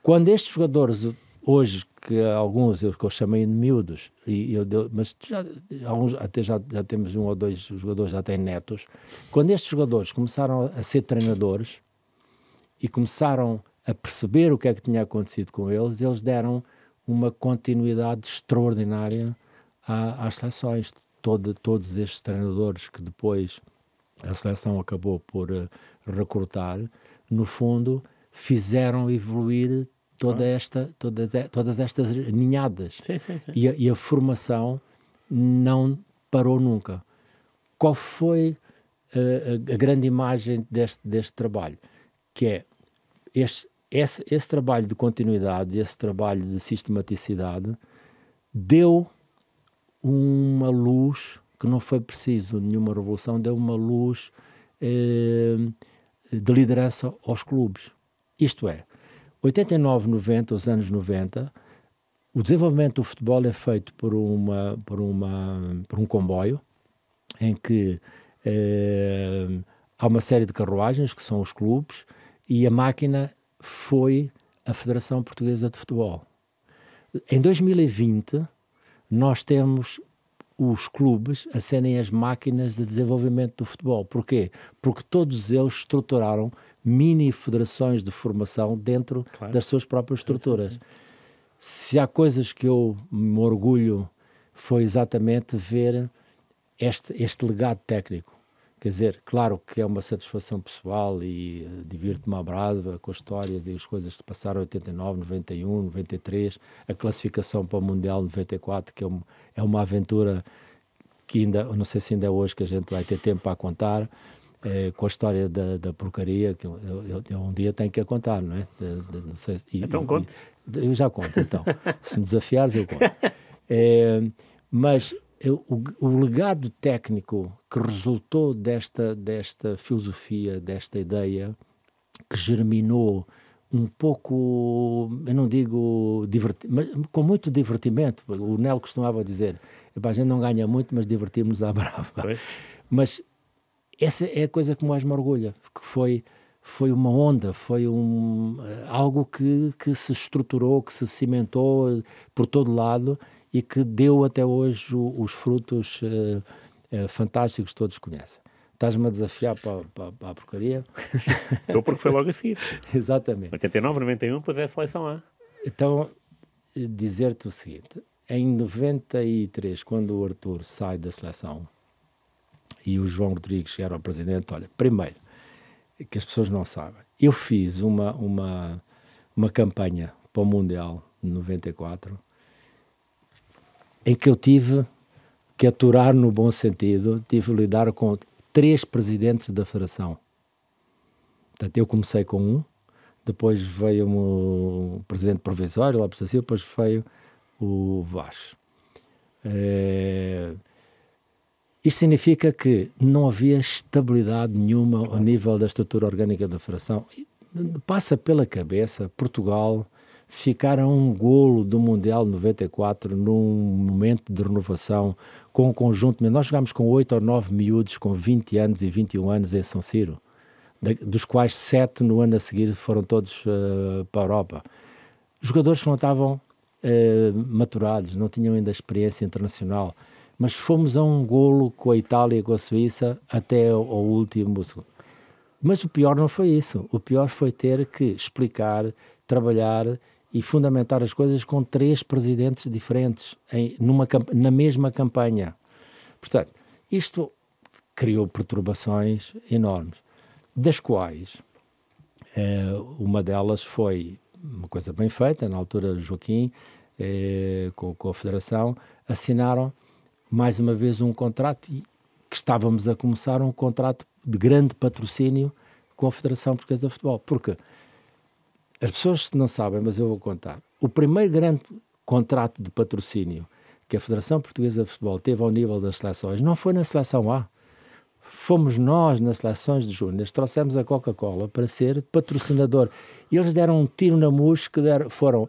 quando estes jogadores, hoje, que alguns que eu chamei de miúdos, mas até já temos um ou dois jogadores, já têm netos, quando estes jogadores começaram a ser treinadores e começaram a perceber o que é que tinha acontecido com eles, eles deram uma continuidade extraordinária às seleções. Todos estes treinadores que depois a seleção acabou por recrutar, no fundo, fizeram evoluir todas estas ninhadas. Sim. E a formação não parou nunca. Qual foi a grande imagem deste trabalho? Que é esse trabalho de continuidade, esse trabalho de sistematicidade, deu uma luz, que não foi preciso nenhuma revolução, deu uma luz de liderança aos clubes. Isto é, 89, 90, os anos 90, o desenvolvimento do futebol é feito por um comboio, em que há uma série de carruagens, que são os clubes, e a máquina foi a Federação Portuguesa de Futebol. Em 2020, nós temos os clubes a serem as máquinas de desenvolvimento do futebol. Porquê? Porque todos eles estruturaram mini-federações de formação dentro das suas próprias estruturas. Se há coisas que eu me orgulho, foi exatamente ver este legado técnico. Quer dizer, claro que é uma satisfação pessoal e divirto-me à brava com as histórias e as coisas que se passaram em 89, 91, 93, a classificação para o Mundial 94, que é uma aventura que ainda, não sei se ainda é hoje que a gente vai ter tempo para contar, com a história da porcaria, que eu um dia tenho que a contar, não é? Não sei, então conte. Eu já conto, então. Se me desafiares, eu conto. Mas o legado técnico que resultou desta filosofia, desta ideia, que germinou um pouco, eu não digo mas com muito divertimento. O Nel costumava dizer, a gente não ganha muito, mas divertimos-nos à brava. Mas essa é a coisa que mais me orgulha, que foi uma onda, foi algo que se estruturou, que se cimentou por todo lado e que deu até hoje os frutos fantásticos que todos conhecem. Estás-me a desafiar para a porcaria? Estou, porque foi logo a seguir. Exatamente. 89, 91, depois é a seleção A. Então, dizer-te o seguinte, em 93, quando o Arthur sai da seleção e o João Rodrigues era o presidente, olha, primeiro, que as pessoas não sabem, eu fiz uma campanha para o Mundial de 94, em que eu tive que aturar no bom sentido, tive que lidar com 3 presidentes da federação. Portanto, eu comecei com um, depois veio o presidente provisório, Lopes da Silva, depois veio o Vaz. Isto significa que não havia estabilidade nenhuma ao nível da estrutura orgânica da federação. Passa pela cabeça Portugal ficar a um golo do Mundial 94 num momento de renovação com um conjunto. Nós jogámos com 8 ou 9 miúdos com 20 anos e 21 anos em São Ciro, dos quais 7 no ano a seguir foram todos para a Europa. Jogadores que não estavam maturados, não tinham ainda experiência internacional, mas fomos a um golo com a Itália e com a Suíça até ao último segundo. Mas o pior não foi isso. O pior foi ter que explicar, trabalhar e fundamentar as coisas com 3 presidentes diferentes na mesma campanha. Portanto, isto criou perturbações enormes, das quais uma delas foi uma coisa bem feita. Na altura, Joaquim, com a Federação, assinaram mais uma vez um contrato que estávamos a começar um contrato de grande patrocínio com a Federação Portuguesa de Futebol. Porque as pessoas não sabem, mas eu vou contar. O primeiro grande contrato de patrocínio que a Federação Portuguesa de Futebol teve ao nível das seleções não foi na Seleção A. Fomos nós, nas seleções de júniores, trouxemos a Coca-Cola para ser patrocinador. E eles deram um tiro na mousse,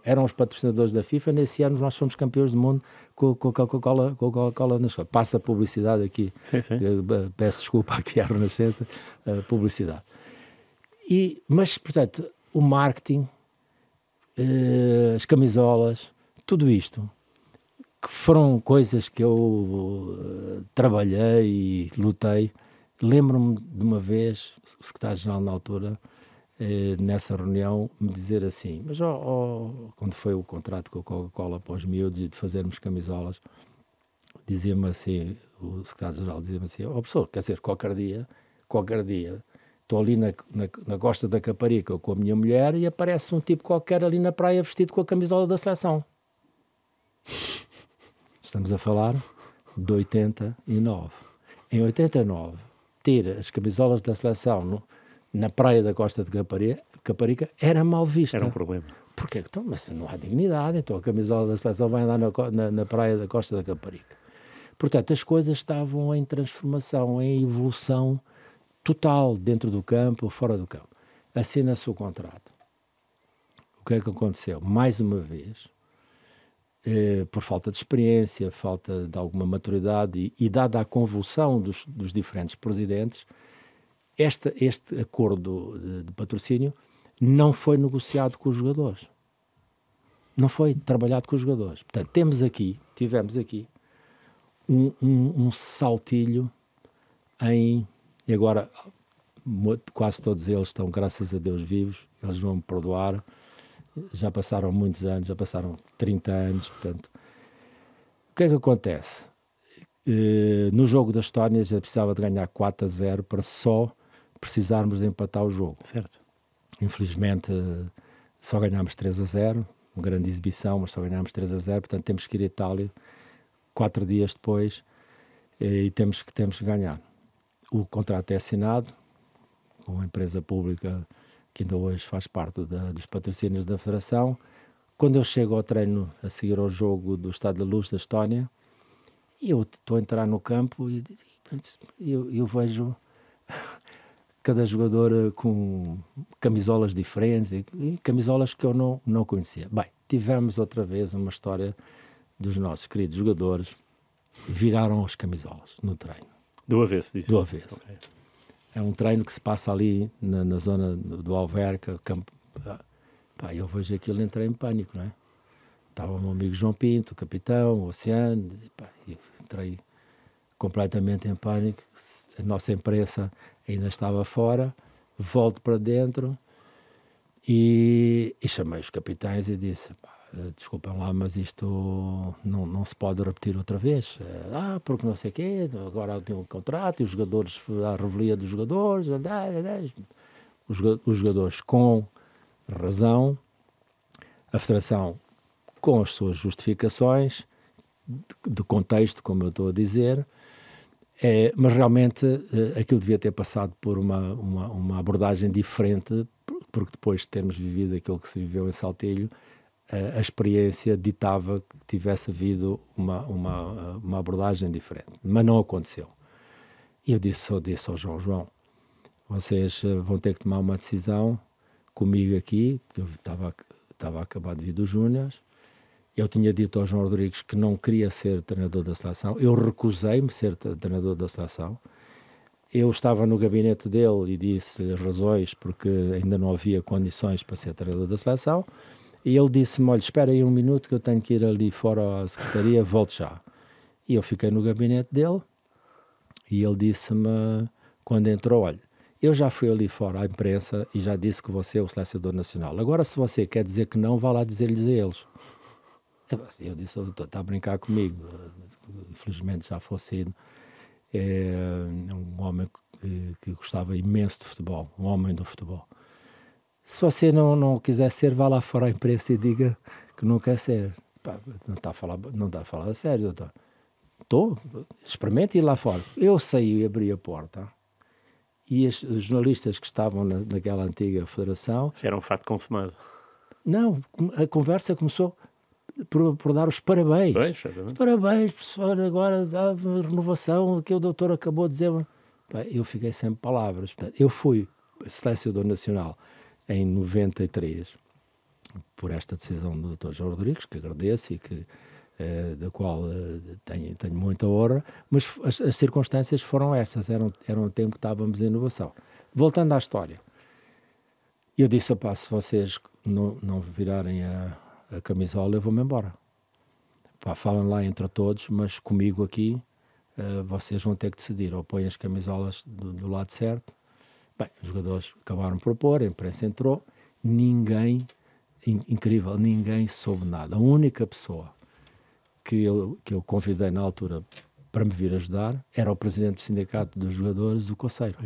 eram os patrocinadores da FIFA. Nesse ano nós fomos campeões do mundo com a Coca-Cola na escola. Passa a publicidade aqui. Sim, sim. Peço desculpa aqui à Renascença, publicidade. Mas, portanto, o marketing, as camisolas, tudo isto, que foram coisas que eu trabalhei e lutei. Lembro-me de uma vez, o secretário-geral na altura, nessa reunião, me dizer assim, mas quando foi o contrato com a Coca-Cola para os miúdos e de fazermos camisolas, dizia-me assim, o secretário-geral dizia-me assim, professor, quer dizer, qualquer dia, estou ali na costa da Caparica com a minha mulher e aparece um tipo qualquer ali na praia vestido com a camisola da seleção. Estamos a falar de 89. Em 89, ter as camisolas da seleção na praia da costa de Caparica era mal vista. Era um problema. Porquê? Então, mas não há dignidade, então a camisola da seleção vai andar na praia da costa da Caparica. Portanto, as coisas estavam em transformação, em evolução total, dentro do campo ou fora do campo. Assina-se o contrato. O que é que aconteceu? Mais uma vez, por falta de experiência, falta de alguma maturidade e dada a convulsão dos diferentes presidentes, este acordo de patrocínio não foi negociado com os jogadores. Não foi trabalhado com os jogadores. Portanto, tivemos aqui um saltilho e agora quase todos eles estão, graças a Deus, vivos, eles vão me perdoar. Já passaram muitos anos, já passaram 30 anos, portanto. O que é que acontece? No jogo da Estónia já precisava de ganhar 4-0 para só precisarmos de empatar o jogo. Certo. Infelizmente só ganhámos 3-0, uma grande exibição, mas só ganhámos 3-0, portanto temos que ir à Itália 4 dias depois e temos que ganhar. O contrato é assinado com uma empresa pública que ainda hoje faz parte dos patrocínios da Federação. Quando eu chego ao treino a seguir ao jogo do Estádio da Luz da Estónia, eu estou a entrar no campo e eu vejo cada jogador com camisolas diferentes e camisolas que eu não conhecia. Bem, tivemos outra vez uma história dos nossos queridos jogadores, viraram as camisolas no treino. Do avesso, disse. Do avesso. Okay. É um treino que se passa ali na zona do Alverca, campo. Eu vejo aquilo e entrei em pânico, não é? Estava o meu amigo João Pinto, o capitão, o Oceano, eu entrei completamente em pânico. A nossa imprensa ainda estava fora, volto para dentro e chamei os capitães e disse, desculpem lá, mas isto não se pode repetir outra vez. Porque não sei o quê, agora tem um contrato e os jogadores, a revelia dos jogadores, os jogadores com razão, a Federação com as suas justificações de contexto, como eu estou a dizer, mas realmente aquilo devia ter passado por uma abordagem diferente, porque depois de termos vivido aquilo que se viveu em Saltilho, a experiência ditava que tivesse havido uma abordagem diferente, mas não aconteceu. E eu disse ao João, vocês vão ter que tomar uma decisão comigo aqui, porque eu estava a acabar de vir dos Júniors. Eu tinha dito ao João Rodrigues que não queria ser treinador da seleção, eu recusei-me ser treinador da seleção. Eu estava no gabinete dele e disse-lhe as razões porque ainda não havia condições para ser treinador da seleção. E ele disse-me, olha, espera aí um minuto que eu tenho que ir ali fora à secretaria, volto já. E eu fiquei no gabinete dele e ele disse-me, quando entrou, olha, eu já fui ali fora à imprensa e já disse que você é o selecionador nacional. Agora, se você quer dizer que não, vá lá dizer-lhes a eles. Eu disse, doutor, está a brincar comigo. Infelizmente já falecido. É um homem que gostava imenso de futebol, um homem do futebol. Se você não quiser ser, vá lá fora à imprensa e diga que não quer ser. Não está a falar a sério, doutor. experimente ir lá fora. Eu saí e abri a porta e os jornalistas que estavam naquela antiga federação... Era um fato consumado. Não, a conversa começou por dar os parabéns. Pois, Parabéns, professor, agora dá renovação, que o doutor acabou de dizer. Eu fiquei sem palavras. Eu fui selecionador nacional em 93, por esta decisão do Dr. João Rodrigues, que agradeço e da qual tenho muita honra, mas as circunstâncias foram estas, era um tempo que estávamos em inovação. Voltando à história, eu disse, se vocês não virarem a camisola, eu vou-me embora. Falam lá entre todos, mas comigo aqui, vocês vão ter que decidir, ou põem as camisolas do lado certo. Bem, os jogadores acabaram por pôr, a imprensa entrou, ninguém soube nada. A única pessoa que eu convidei na altura para me vir ajudar era o presidente do sindicato dos jogadores, o Coceiro.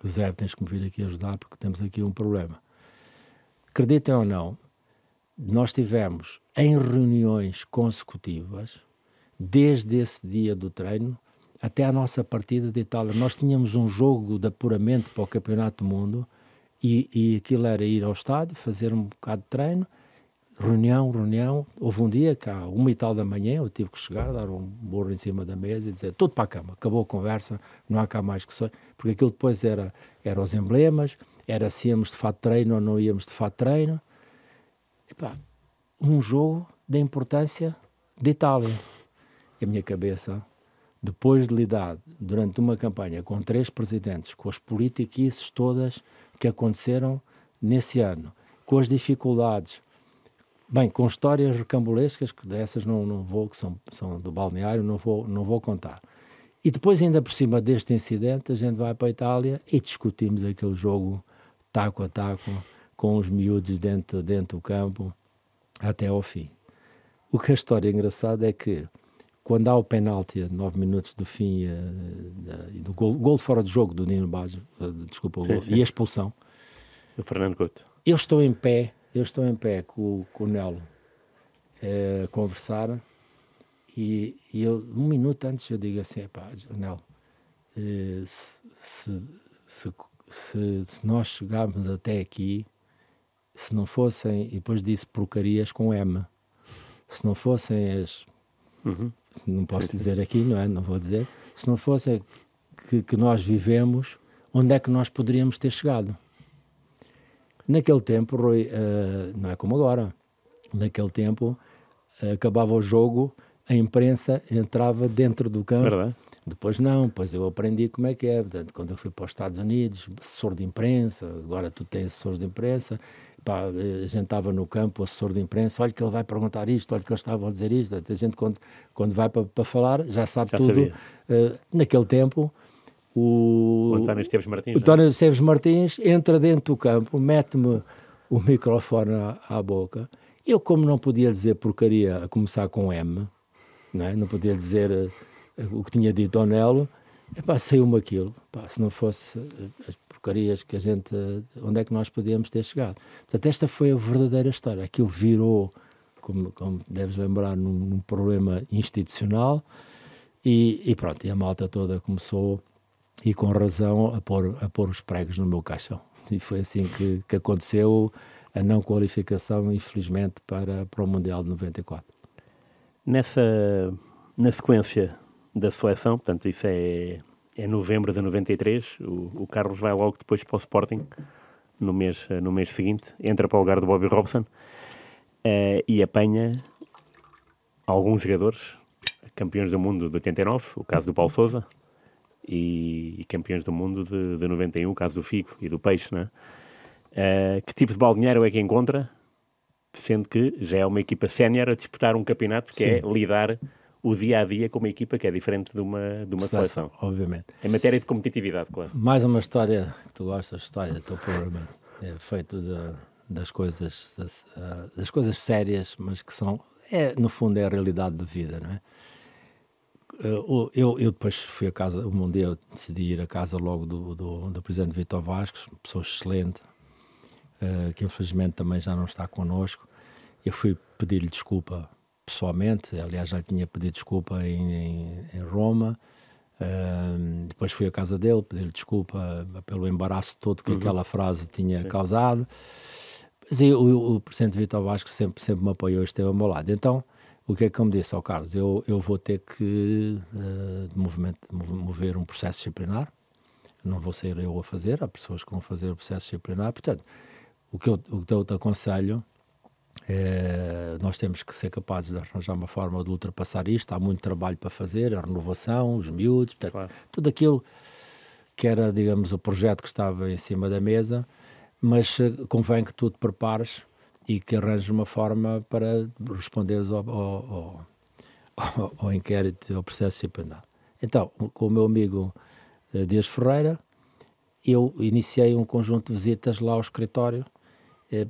Zé, tens que me vir aqui ajudar porque temos aqui um problema. Acreditem ou não, nós tivemos em reuniões consecutivas, desde esse dia do treino até a nossa partida de Itália. Nós tínhamos um jogo de apuramento para o Campeonato do Mundo e aquilo era ir ao estádio, fazer um bocado de treino, reunião. Houve um dia que, à 1h da manhã, eu tive que chegar, dar um burro em cima da mesa e dizer, tudo para a cama, acabou a conversa, não há cá mais discussões, porque aquilo depois era os emblemas, era se íamos de fato de treino ou não íamos de fato de treino. Um jogo da importância de Itália. E a minha cabeça, depois de lidar durante uma campanha com 3 presidentes, com as politiquices todas que aconteceram nesse ano, com as dificuldades, com histórias recambulescas, que dessas não vou, que são do balneário, não vou contar. E depois, ainda por cima deste incidente, a gente vai para a Itália e discutimos aquele jogo taco a taco, com os miúdos dentro do campo, até ao fim. O que a história engraçada é que, quando há o penalti a 9 minutos do fim do gol fora de jogo do Nino Baggio, e a expulsão, do Fernando Couto, eu estou em pé com o Nelo a conversar e eu, 1 minuto antes, eu digo assim, Nelo, se nós chegarmos até aqui, se não fossem, e depois disse porcarias com M, se não fossem as... Não posso dizer aqui, não é? Não vou dizer. Se não fosse que nós vivemos, onde é que nós poderíamos ter chegado? Naquele tempo, Rui, não é como agora, naquele tempo, acabava o jogo, a imprensa entrava dentro do campo. Verdade. Depois não, depois eu aprendi como é que é. Portanto, quando eu fui para os Estados Unidos, assessor de imprensa, agora tu tens assessores de imprensa, a gente estava no campo, o assessor de imprensa, olha que ele vai perguntar isto, olha que eles estavam a dizer isto. A gente quando vai para falar já sabe tudo. Naquele tempo, o António Esteves Martins entra dentro do campo, mete-me o microfone à boca. Eu, como não podia dizer porcaria a começar com M, não podia dizer o que tinha dito ao Nelo, saiu-me aquilo. Se não fosse as porcarias que a gente... Onde é que nós podíamos ter chegado? Portanto, esta foi a verdadeira história. Aquilo virou, como deves lembrar, num problema institucional e pronto, e a malta toda começou, e com razão, a pôr os pregos no meu caixão. E foi assim que aconteceu a não qualificação, infelizmente, para o Mundial de 94. Na sequência da seleção, portanto, isso é novembro de 93, o Carlos vai logo depois para o Sporting, no mês seguinte, entra para o lugar do Bobby Robson e apanha alguns jogadores, campeões do mundo de 89, o caso do Paulo Sousa, e campeões do mundo de 91, o caso do Figo e do Peixe, não é? Que tipo de balneário é que encontra, sendo que já é uma equipa sénior a disputar um campeonato que é lidar o dia-a-dia com uma equipa que é diferente de uma seleção. Obviamente. Em matéria de competitividade, claro. Mais uma história que tu gostas, história do teu programa, é feito das coisas sérias, mas que são, no fundo, é a realidade da vida, não é? Eu depois fui a casa, um dia eu decidi ir à casa logo do presidente Vítor Vasques, uma pessoa excelente, que infelizmente também já não está connosco. Eu fui pedir-lhe desculpa pessoalmente, aliás já lhe tinha pedido desculpa em Roma. Depois fui à casa dele pedir desculpa pelo embaraço todo que aquela frase tinha causado. Mas o presidente Vítor Vasco sempre me apoiou e esteve ao meu lado. Então, o que é que eu me disse ao Carlos? Eu vou ter que mover um processo disciplinar. Não vou ser eu a fazer, há pessoas que vão fazer o processo disciplinar. Portanto, o que eu te aconselho nós temos que ser capazes de arranjar uma forma de ultrapassar isto. Há muito trabalho para fazer, a renovação, os miúdos, portanto, tudo aquilo que era, digamos, o projeto que estava em cima da mesa, mas convém que tu te prepares e que arranjes uma forma para responderes ao inquérito, ao processo disciplinar. Então, com o meu amigo Dias Ferreira, eu iniciei um conjunto de visitas lá ao escritório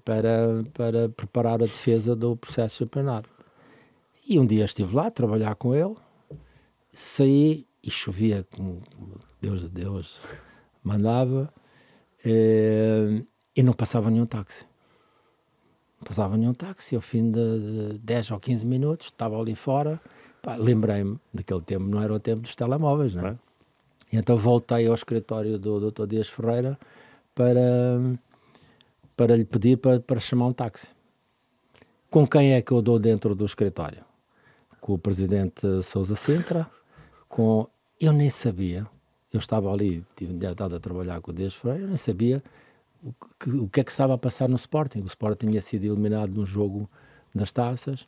para preparar a defesa do processo disciplinar. E um dia estive lá a trabalhar com ele, saí e chovia como Deus mandava, e não passava nenhum táxi. Não passava nenhum táxi, ao fim de 10 ou 15 minutos, estava ali fora, lembrei-me, naquele tempo não era o tempo dos telemóveis, não é? E então voltei ao escritório do Dr. Dias Ferreira para lhe pedir para chamar um táxi. Com quem é que eu dou dentro do escritório? Com o presidente Sousa Sintra, eu nem sabia, eu estava ali, tinha estado a trabalhar com o Dias Ferreira, eu nem sabia o que é que estava a passar no Sporting. O Sporting tinha sido eliminado num jogo das taças,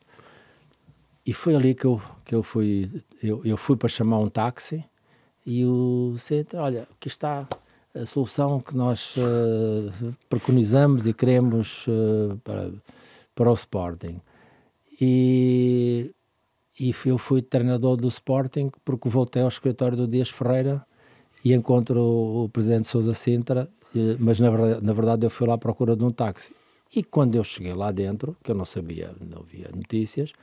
e foi ali que eu fui para chamar um táxi, e o Sintra, olha, aqui está a solução que nós preconizamos e queremos para o Sporting. E eu fui treinador do Sporting porque voltei ao escritório do Dias Ferreira e encontro o presidente Sousa Sintra, mas na verdade eu fui lá à procura de um táxi. E quando eu cheguei lá dentro, que eu não sabia, não via notícias,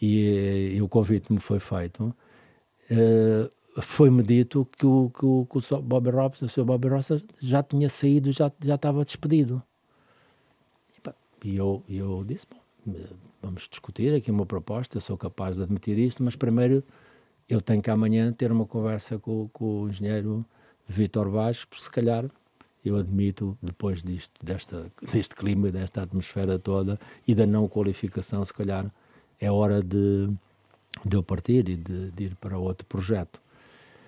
e o convite me foi feito, foi-me dito que o Sr. Bobby Robson já tinha saído, já estava despedido. E eu disse, bom, vamos discutir aqui uma proposta, eu sou capaz de admitir isto, mas primeiro eu tenho que amanhã ter uma conversa com o engenheiro Vítor Vasco, porque se calhar eu admito, depois deste clima, desta atmosfera toda e da não qualificação, se calhar é hora de eu partir e de ir para outro projeto.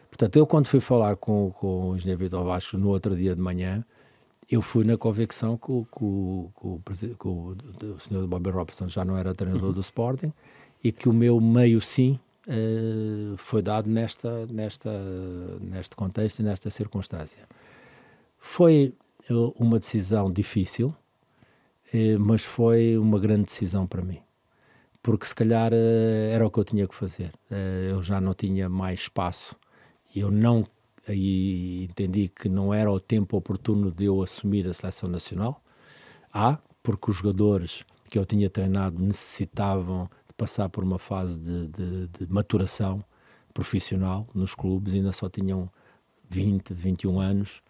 Portanto, eu quando fui falar com o engenheiro Vítor Vasco no outro dia de manhã, eu fui na convicção que o Sr. Bobby Robson já não era treinador do Sporting e que o meu meio sim foi dado neste contexto e nesta circunstância. Foi uma decisão difícil, mas foi uma grande decisão para mim, porque se calhar era o que eu tinha que fazer. Eu já não tinha mais espaço. Eu aí entendi que não era o tempo oportuno de eu assumir a seleção nacional. Porque os jogadores que eu tinha treinado necessitavam de passar por uma fase de maturação profissional nos clubes, ainda só tinham 20, 21 anos,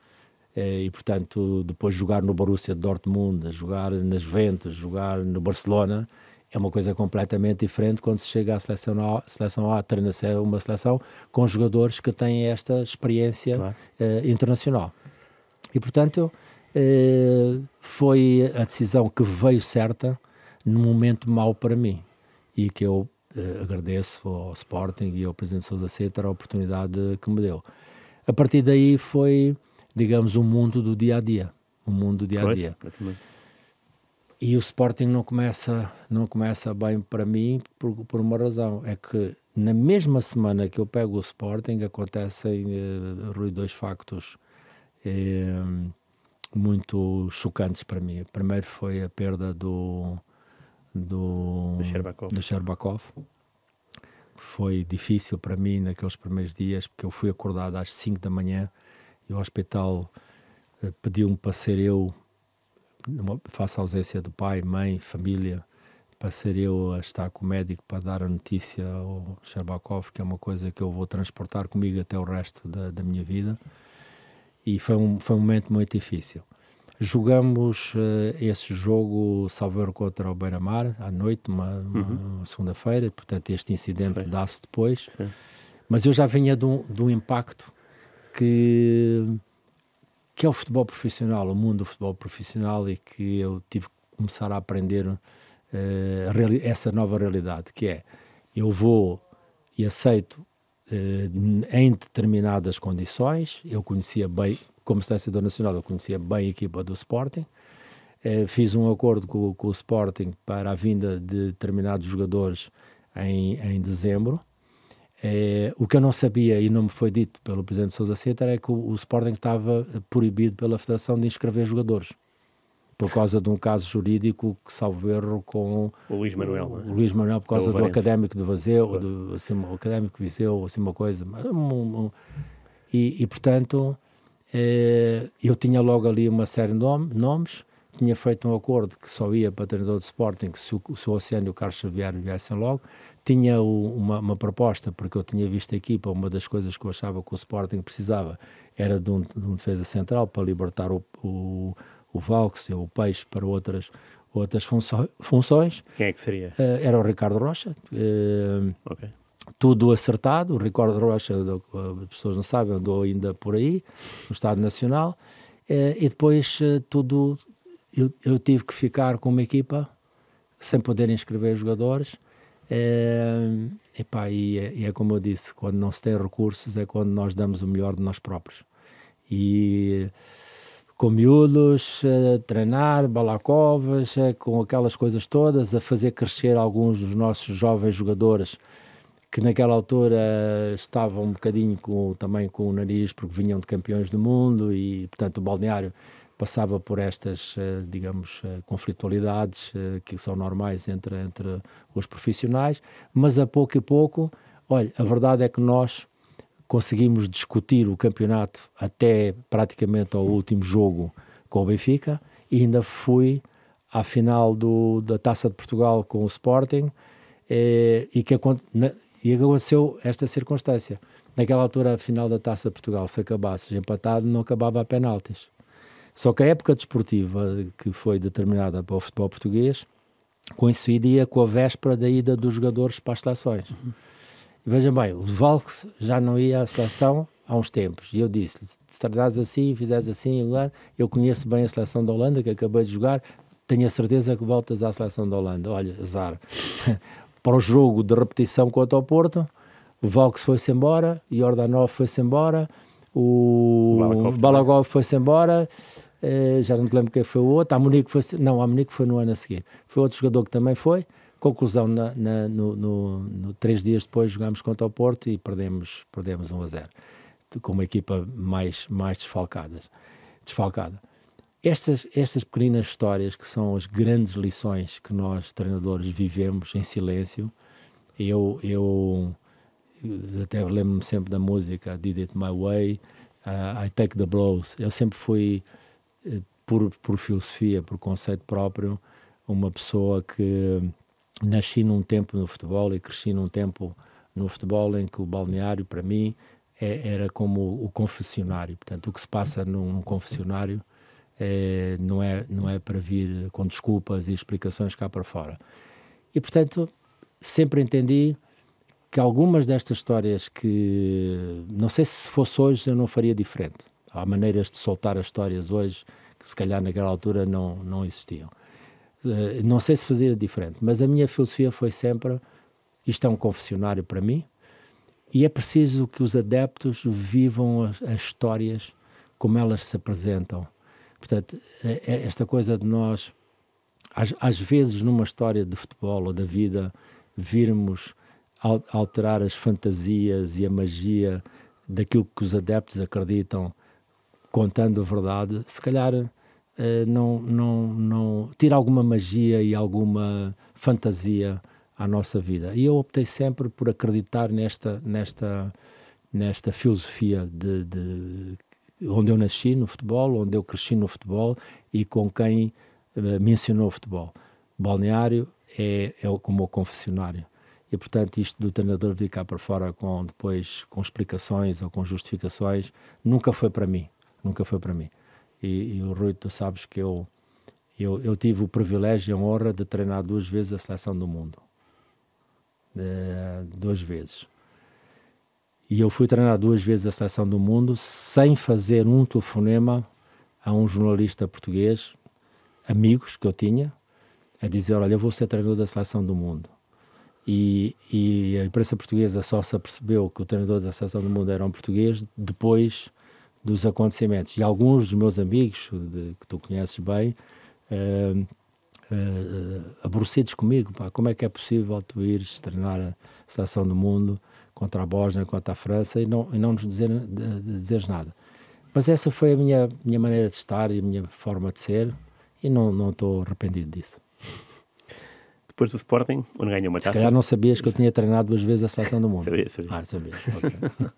e portanto depois jogar no Borussia Dortmund, jogar na Juventus, jogar no Barcelona, é uma coisa completamente diferente quando se chega à seleção A, treina-se uma seleção com jogadores que têm esta experiência internacional. E, portanto, foi a decisão que veio certa num momento mau para mim e que eu agradeço ao Sporting e ao presidente Sousa Sintra a oportunidade que me deu. A partir daí foi, digamos, um mundo do dia-a-dia. E o Sporting não começa bem para mim por uma razão, é que na mesma semana que eu pego o Sporting acontecem, Rui, dois factos muito chocantes para mim. O primeiro foi a perda do Sherbakov. Foi difícil para mim naqueles primeiros dias, porque eu fui acordado às 5 da manhã e o hospital pediu-me para ser eu, face à ausência do pai, mãe, família, para ser eu a estar com o médico para dar a notícia ao Sherbakov, que é uma coisa que eu vou transportar comigo até o resto da minha vida. E foi um momento muito difícil. Jogamos esse jogo, salvo erro, contra o Beira-Mar, à noite, uma segunda-feira, portanto este incidente dá-se depois. Sim. Mas eu já vinha de um impacto que é o futebol profissional, o mundo do futebol profissional, e que eu tive que começar a aprender essa nova realidade, que é, eu vou e aceito em determinadas condições. Eu conhecia bem, como selecionador nacional, eu conhecia bem a equipa do Sporting, fiz um acordo com o Sporting para a vinda de determinados jogadores em dezembro. O que eu não sabia e não me foi dito pelo Presidente Sousa Seta era que o Sporting estava proibido pela Federação de inscrever jogadores, por causa de um caso jurídico que, salvo erro, com O Luís Manuel, não é? o Luís Manuel, por causa do Varense. Académico de Viseu, o Académico de Viseu, assim uma coisa. E portanto, eu tinha logo ali uma série de nomes, tinha feito um acordo que só ia para treinador de Sporting se o Oceano e o Carlos Xavier viessem logo. Tinha uma proposta, porque eu tinha visto a equipa, uma das coisas que eu achava que o Sporting precisava era de um defesa central para libertar o Valks e o Peixe para outras funções. Quem é que seria? Era o Ricardo Rocha. Ok. Tudo acertado. O Ricardo Rocha, as pessoas não sabem, andou ainda por aí, no Estado Nacional. E depois tudo, eu tive que ficar com uma equipa sem poder inscrever jogadores. E é como eu disse, quando não se tem recursos é quando nós damos o melhor de nós próprios. E com miúdos, treinar, balacovas, com aquelas coisas todas, a fazer crescer alguns dos nossos jovens jogadores que naquela altura estavam um bocadinho também com o nariz, porque vinham de campeões do mundo, e portanto o balneário passava por estas, digamos, conflitualidades que são normais entre os profissionais, mas a pouco e pouco, olha, a verdade é que nós conseguimos discutir o campeonato até praticamente ao último jogo com o Benfica, e ainda fui à final da Taça de Portugal com o Sporting, e que aconteceu esta circunstância. Naquela altura, a final da Taça de Portugal, se acabasse empatado, não acabava a penaltis. Só que a época desportiva que foi determinada para o futebol português coincidia com a véspera da ida dos jogadores para as seleções. Vejam bem, o Valks já não ia à seleção há uns tempos, e eu disse-lhe, se tratares assim, fizeres assim, eu conheço bem a seleção da Holanda, que acabei de jogar, tenho a certeza que voltas à seleção da Holanda. Olha, azar. Para o jogo de repetição contra o Porto, o Valks foi-se embora, o Jordanov foi-se embora, o Balagov foi-se embora, já não te lembro quem foi o outro, a Munique foi no ano a seguir. Foi outro jogador que também foi. Conclusão, no 3 dias depois jogámos contra o Porto e perdemos 1-0, com uma equipa mais desfalcada. Estas pequenas histórias, que são as grandes lições que nós, treinadores, vivemos em silêncio. Eu até lembro-me sempre da música Did It My Way, I Take the Blows. Eu sempre fui, por filosofia, por conceito próprio, uma pessoa que nasci num tempo no futebol e cresci num tempo no futebol em que o balneário, para mim, era como o confessionário. Portanto, o que se passa num confessionário não é para vir com desculpas e explicações cá para fora. E, portanto, sempre entendi que algumas destas histórias que, não sei se fosse hoje, eu não faria diferente. Há maneiras de soltar as histórias hoje que se calhar naquela altura não existiam. Não sei se fazia diferente, mas a minha filosofia foi sempre, isto é um confessionário para mim, e é preciso que os adeptos vivam as histórias como elas se apresentam. Portanto, esta coisa de nós, às vezes numa história de futebol ou da vida, virmos alterar as fantasias e a magia daquilo que os adeptos acreditam, contando a verdade, se calhar não tira alguma magia e alguma fantasia à nossa vida. E eu optei sempre por acreditar nesta filosofia de onde eu nasci no futebol, onde eu cresci no futebol e com quem me ensinou o futebol. O balneário é como o confessionário. E, portanto, isto do treinador vir cá para fora com explicações ou com justificações, nunca foi para mim. e o Rui, tu sabes que eu tive o privilégio e a honra de treinar 2 vezes a seleção do mundo. 2 vezes. E eu fui treinar 2 vezes a seleção do mundo sem fazer um telefonema a um jornalista português, amigos que eu tinha, a dizer, olha, eu vou ser treinador da seleção do mundo. E a imprensa portuguesa só se apercebeu que o treinador da seleção do mundo era um português depois dos acontecimentos. E alguns dos meus amigos, que tu conheces bem, aborrecidos comigo, pá, como é que é possível tu ires treinar a seleção do mundo contra a Bósnia, contra a França e não nos dizeres nada. Mas essa foi a minha maneira de estar e a minha forma de ser e não estou arrependido disso. Depois do Sporting, onde ganhou uma taça... Se calhar não sabias que eu tinha treinado 2 vezes a seleção do mundo. Sabia. Sabia. Okay.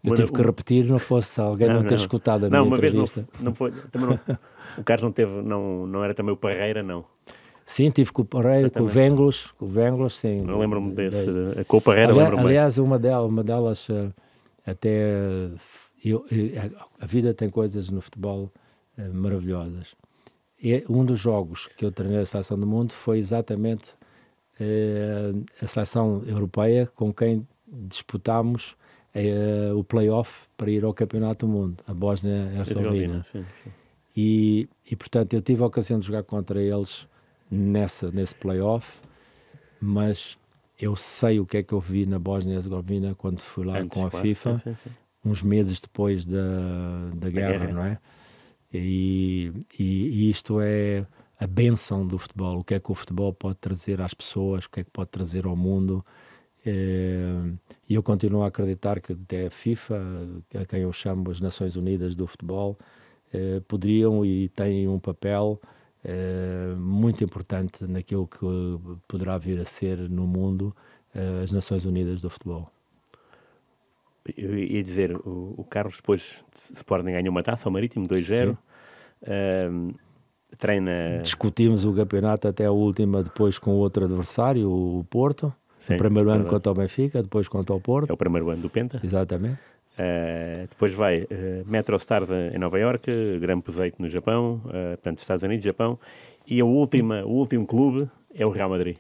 Eu tive que repetir, não fosse alguém não ter escutado a minha entrevista. Não foi, também não, o Carlos não teve, não era também o Parreira, não? Sim, tive com o Parreira, com o Venglos, sim. Não lembro-me desse, com o Parreira lembro-me. Aliás, uma delas até, a vida tem coisas no futebol maravilhosas. E um dos jogos que eu treinei a seleção do mundo foi exatamente a seleção europeia com quem disputámos o play-off para ir ao Campeonato do Mundo, a Bósnia-Herzegovina. E, portanto, eu tive a ocasião de jogar contra eles nesse play-off, mas eu sei o que é que eu vi na Bósnia-Herzegovina quando fui lá com a FIFA, uns meses depois da guerra, não é? E isto é a bênção do futebol, o que é que o futebol pode trazer às pessoas, o que é que pode trazer ao mundo. E eu continuo a acreditar que até a FIFA, a quem eu chamo as Nações Unidas do Futebol, poderiam e têm um papel muito importante naquilo que poderá vir a ser no mundo as Nações Unidas do Futebol. Eu ia dizer, o Carlos depois de Sporting ganhou uma taça ao Marítimo, 2-0, treina... Discutimos o campeonato até a última, depois com outro adversário, o Porto. Sim, o primeiro ano contra o Benfica, depois contra o Porto. É o primeiro ano do Penta. Exatamente. Depois vai Metro Stars em Nova Iorque, Gran Poseito no Japão, portanto Estados Unidos, Japão, e o último clube é o Real Madrid.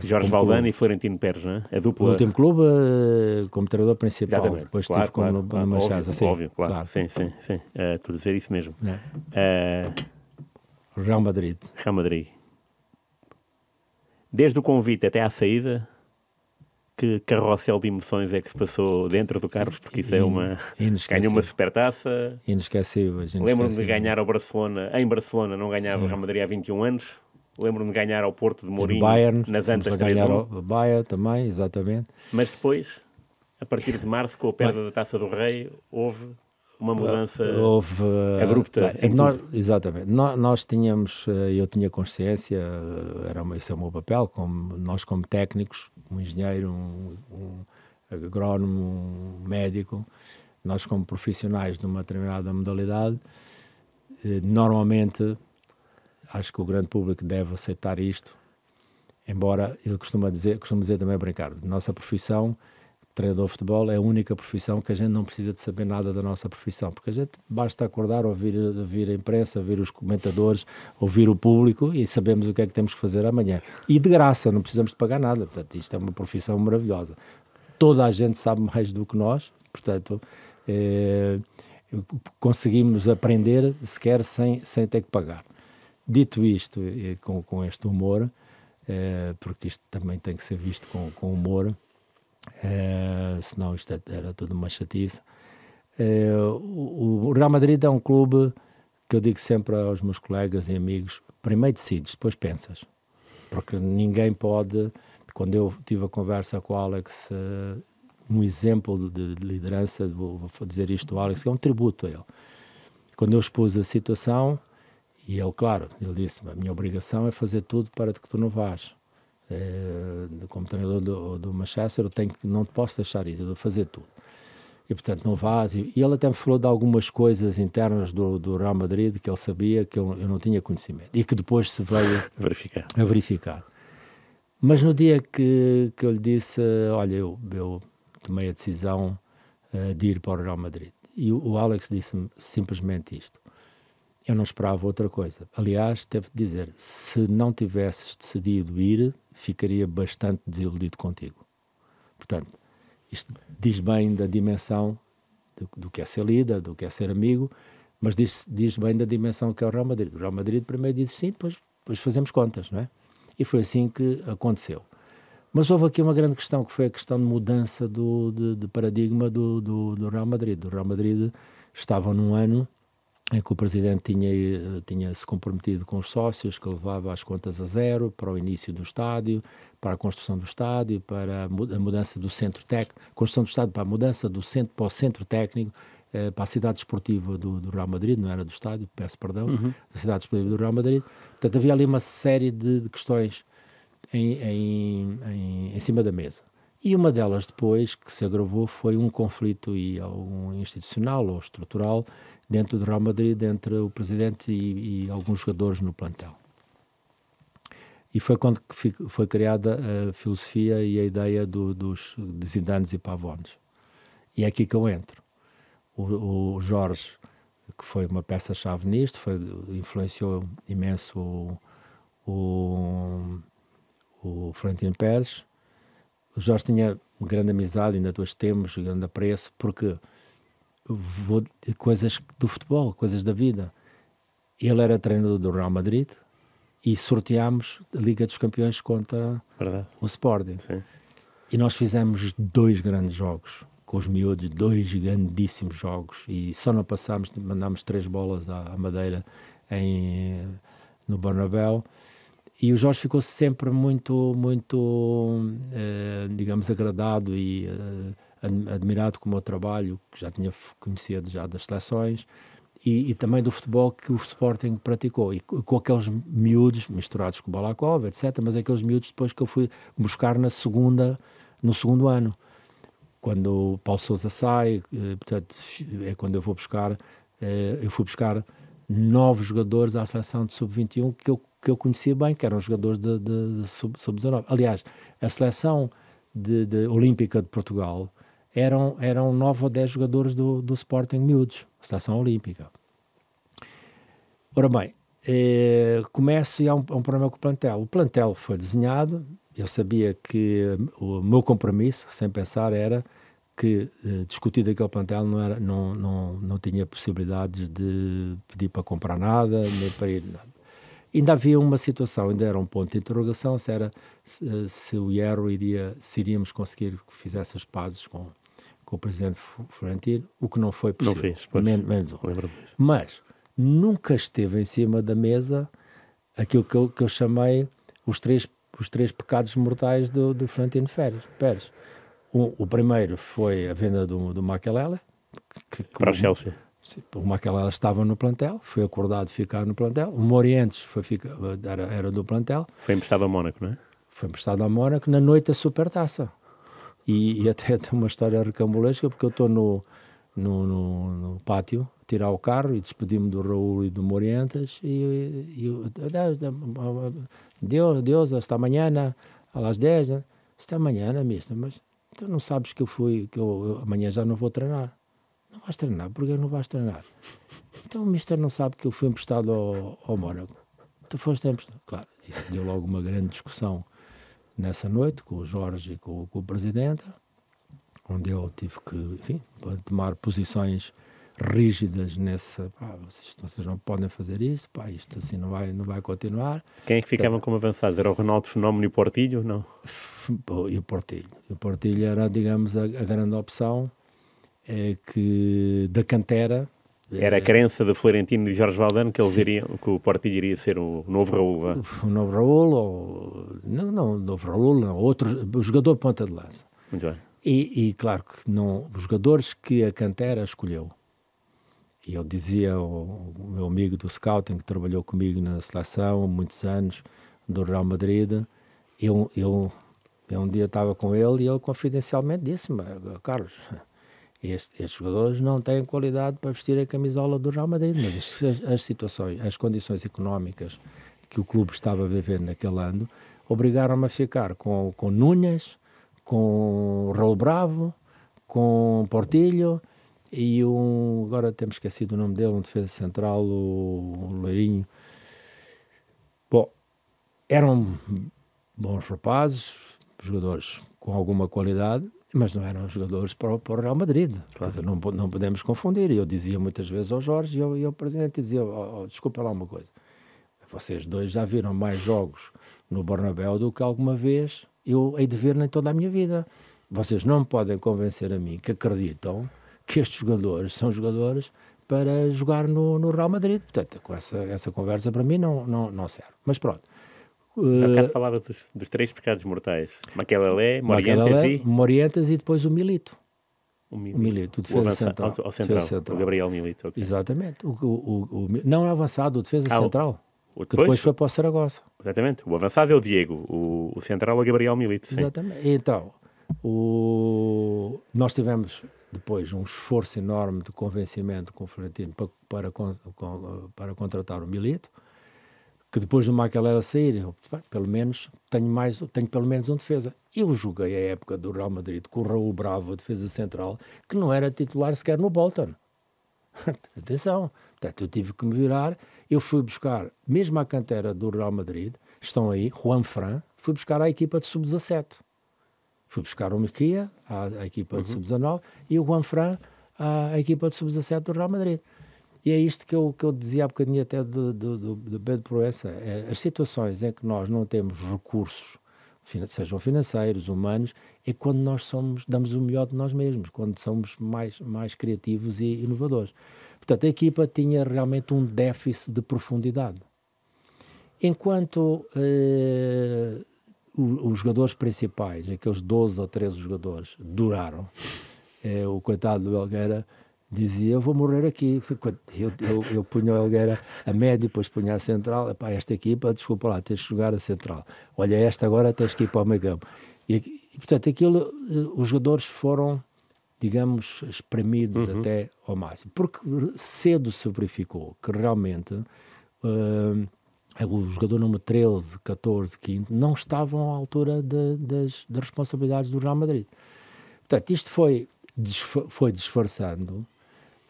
Jorge Valdano e Florentino Pérez, não é? A dupla... O último clube como treinador principal. Exatamente. Depois estive no Machado. Óbvio, claro. Sim. Estou a dizer isso mesmo. Real Madrid. Desde o convite até à saída, que carrossel de emoções é que se passou dentro do Carlos? Porque isso é ganhou uma supertaça. Inesquecíveis. Lembro-me de ganhar ao Barcelona, em Barcelona, não ganhava o Real Madrid há 21 anos. Lembro-me de ganhar ao Porto de Mourinho, Bayern, nas Antas 3-1. Ganhar ao Bayern também, exatamente. Mas depois, a partir de março, com a perda da Taça do Rei, houve uma mudança abrupta. Exatamente. Nós tínhamos, eu tinha consciência, esse é o meu papel, nós como técnicos, um engenheiro, um agrónomo, um médico, nós como profissionais de uma determinada modalidade, normalmente, acho que o grande público deve aceitar isto, embora ele costuma dizer também a brincar, nossa profissão, treinador de futebol, é a única profissão que a gente não precisa de saber nada da nossa profissão, porque a gente basta acordar, ouvir a imprensa, ouvir os comentadores, ouvir o público e sabemos o que é que temos que fazer amanhã. E de graça, não precisamos de pagar nada, portanto, isto é uma profissão maravilhosa. Toda a gente sabe mais do que nós, portanto, conseguimos aprender sequer sem ter que pagar. Dito isto, com este humor, porque isto também tem que ser visto com humor, senão isto era tudo uma chatice. O Real Madrid é um clube que eu digo sempre aos meus colegas e amigos, primeiro decides, depois pensas, porque ninguém pode, quando eu tive a conversa com o Alex, um exemplo de liderança, vou dizer isto ao Alex, que é um tributo a ele. Quando eu expus a situação, e ele, claro, ele disse, a minha obrigação é fazer tudo para que tu não vás. Como treinador do Manchester, não te posso deixar isso, eu vou fazer tudo. E, portanto, não vás. E ele até me falou de algumas coisas internas do Real Madrid que ele sabia que eu não tinha conhecimento. E que depois se veio a verificar. Mas no dia que eu lhe disse, olha, eu tomei a decisão de ir para o Real Madrid. E o Alex disse-me simplesmente isto. Eu não esperava outra coisa. Aliás, teve de dizer, se não tivesses decidido ir, ficaria bastante desiludido contigo. Portanto, isto diz bem da dimensão do que é ser líder, do que é ser amigo, mas diz bem da dimensão que é o Real Madrid. O Real Madrid primeiro disse sim, depois fazemos contas, não é? E foi assim que aconteceu. Mas houve aqui uma grande questão, que foi a questão de mudança de paradigma do Real Madrid. O Real Madrid estava num ano em que o presidente tinha se comprometido com os sócios, que levava as contas a zero para o início do estádio, para a construção do estádio, para a mudança do centro técnico, construção do estádio para a mudança do centro para o centro técnico, para a cidade esportiva do Real Madrid, não era do estádio, peço perdão, da cidade esportiva do Real Madrid. Portanto, havia ali uma série de questões em cima da mesa. E uma delas depois, que se agravou, foi um conflito institucional ou estrutural dentro do Real Madrid, entre o presidente e alguns jogadores no plantel. E foi quando foi criada a filosofia e a ideia dos Zidanes e Pavones. E é aqui que eu entro. O Jorge, que foi uma peça-chave nisto, influenciou imenso o Florentino Pérez. O Jorge tinha grande amizade, ainda hoje temos, grande apreço, porque coisas do futebol, coisas da vida. Ele era treinador do Real Madrid e sorteámos a Liga dos Campeões contra o Sporting. Sim. E nós fizemos 2 grandes jogos com os miúdos, 2 grandíssimos jogos, e só não passámos, mandámos 3 bolas à Madeira no Bernabéu. E o Jorge ficou sempre muito, digamos, agradado e admirado com o meu trabalho, que já conhecia das seleções, e também do futebol que o Sporting praticou, e com aqueles miúdos misturados com o Balakov, etc., mas aqueles miúdos depois que eu fui buscar no segundo ano. Quando o Paulo Sousa sai, portanto, é quando eu fui buscar 9 jogadores à seleção de sub-21 que eu conhecia bem, que eram jogadores de sub-19. Aliás, a seleção olímpica de Portugal eram 9 ou 10 jogadores do Sporting miúdos, a seleção olímpica. Ora bem, começo e há um problema com o plantel. O plantel foi desenhado, eu sabia que o meu compromisso, sem pensar, era que discutir daquele plantel não tinha possibilidades de pedir para comprar nada, nem para ir nada. Ainda havia uma situação, ainda era um ponto de interrogação, se o Hierro se iríamos conseguir que fizesse as pazes com o presidente Florentino, o que não foi possível. Não fez, pois. Menos um. Mas nunca esteve em cima da mesa aquilo que eu chamei os três pecados mortais do Florentino Pérez. O primeiro foi a venda do Makelele. Para o Chelsea. O Makelele estava no plantel, foi acordado ficar no plantel. O Morientes era do plantel. Foi emprestado ao Mónaco, não é? Foi emprestado ao Mónaco na noite da Supertaça. E até tem uma história recambulesca, porque eu estou no pátio, a tirar o carro, e despedi-me do Raul e do Morientes, Deus, esta manhã, às 10, né? Esta manhã, mister, mas tu não sabes que eu amanhã já não vou treinar. Não vais treinar? Porquê não vais treinar? Então o mister não sabe que eu fui emprestado ao Mónaco. Tu foste emprestado? Claro, isso deu logo uma grande discussão nessa noite com o Jorge e com o presidente, onde eu tive que, enfim, tomar posições rígidas vocês não podem fazer isto, isto assim não vai continuar. Quem é que ficavam como avançados? Era o Ronaldo Fenómeno e o Portilho, não? E o Portilho. O Portilho era, digamos, a grande opção da cantera. Era a crença de Florentino e de Jorge Valdano que eles que o Portilho iria ser o novo Raul. O novo Raul, não o novo Raul, não, o jogador ponta de lança. Muito bem. E claro que não, os jogadores que a cantera escolheu. E eu dizia ao meu amigo do scouting, que trabalhou comigo na seleção há muitos anos, do Real Madrid, eu um dia estava com ele e ele confidencialmente disse-me: Carlos, estes jogadores não têm qualidade para vestir a camisola do Real Madrid, mas as condições económicas que o clube estava a viver naquele ano obrigaram-me a ficar com Núñez, com Raul Bravo, com Portillo e agora temos esquecido o nome dele, um defesa central, o Loirinho. Bom, eram bons rapazes, jogadores com alguma qualidade, mas não eram jogadores para o Real Madrid. Claro. Quer dizer, não podemos confundir. Eu dizia muitas vezes ao Jorge, e o presidente dizia, desculpa lá uma coisa, vocês dois já viram mais jogos no Bernabéu do que alguma vez eu hei de ver em toda a minha vida. Vocês não podem convencer a mim que acreditam que estes jogadores são jogadores para jogar no Real Madrid. Portanto, com essa conversa para mim não serve. Mas pronto. Já bocado falava dos 3 pecados mortais. Makelele, Morientes e depois o Milito. O Milito, o defesa central. Ao central, o Gabriel Milito. Okay. Exatamente. Não é avançado, o defesa central. Que depois foi para o Saragossa. Exatamente. O avançado é o Diego. O central é o Gabriel Milito. Sim. Exatamente. Então, nós tivemos depois um esforço enorme de convencimento com o Florentino para contratar o Milito, que depois do Makelele sair, pelo menos tenho pelo menos um defesa. Eu joguei a época do Real Madrid com o Raul Bravo, a defesa central, que não era titular sequer no Bolton. Atenção, portanto eu tive que me virar. Eu fui buscar, mesmo à cantera do Real Madrid, estão aí, Juan Fran, fui buscar a equipa de sub-17. Fui buscar o Mejía, a equipa de sub-19, e o Juan Fran, a equipa de sub-17 do Real Madrid. E é isto que eu dizia há bocadinho até de Pedro Proença. As situações em que nós não temos recursos, sejam financeiros, humanos, é quando nós damos o melhor de nós mesmos, quando somos mais criativos e inovadores. Portanto, a equipa tinha realmente um déficit de profundidade. Enquanto os jogadores principais, aqueles 12 ou 13 jogadores, duraram, o coitado do Helgueira dizia, eu vou morrer aqui. Eu punha o Helgueira a médio, depois punha a central. Epá, esta equipa, desculpa lá, tens de jogar a central. Olha, esta agora tens que ir para o meio campo. E portanto, os jogadores foram, digamos, espremidos até ao máximo. Porque cedo se verificou que realmente o jogador número 13, 14, 15 não estavam à altura das responsabilidades do Real Madrid. Portanto, isto foi disfarçando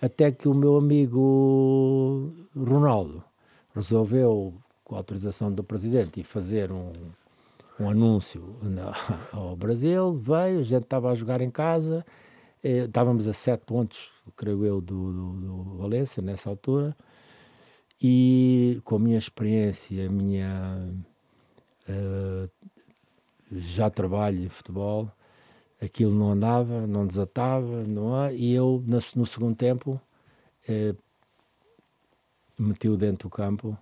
até que o meu amigo Ronaldo resolveu, com a autorização do presidente, ir fazer um anúncio ao Brasil. Veio, a gente estava a jogar em casa, estávamos a 7 pontos, creio eu, do Valência, nessa altura, e com a minha experiência, já trabalho em futebol, aquilo não andava, não desatava, e eu, no segundo tempo, meti-o dentro do campo,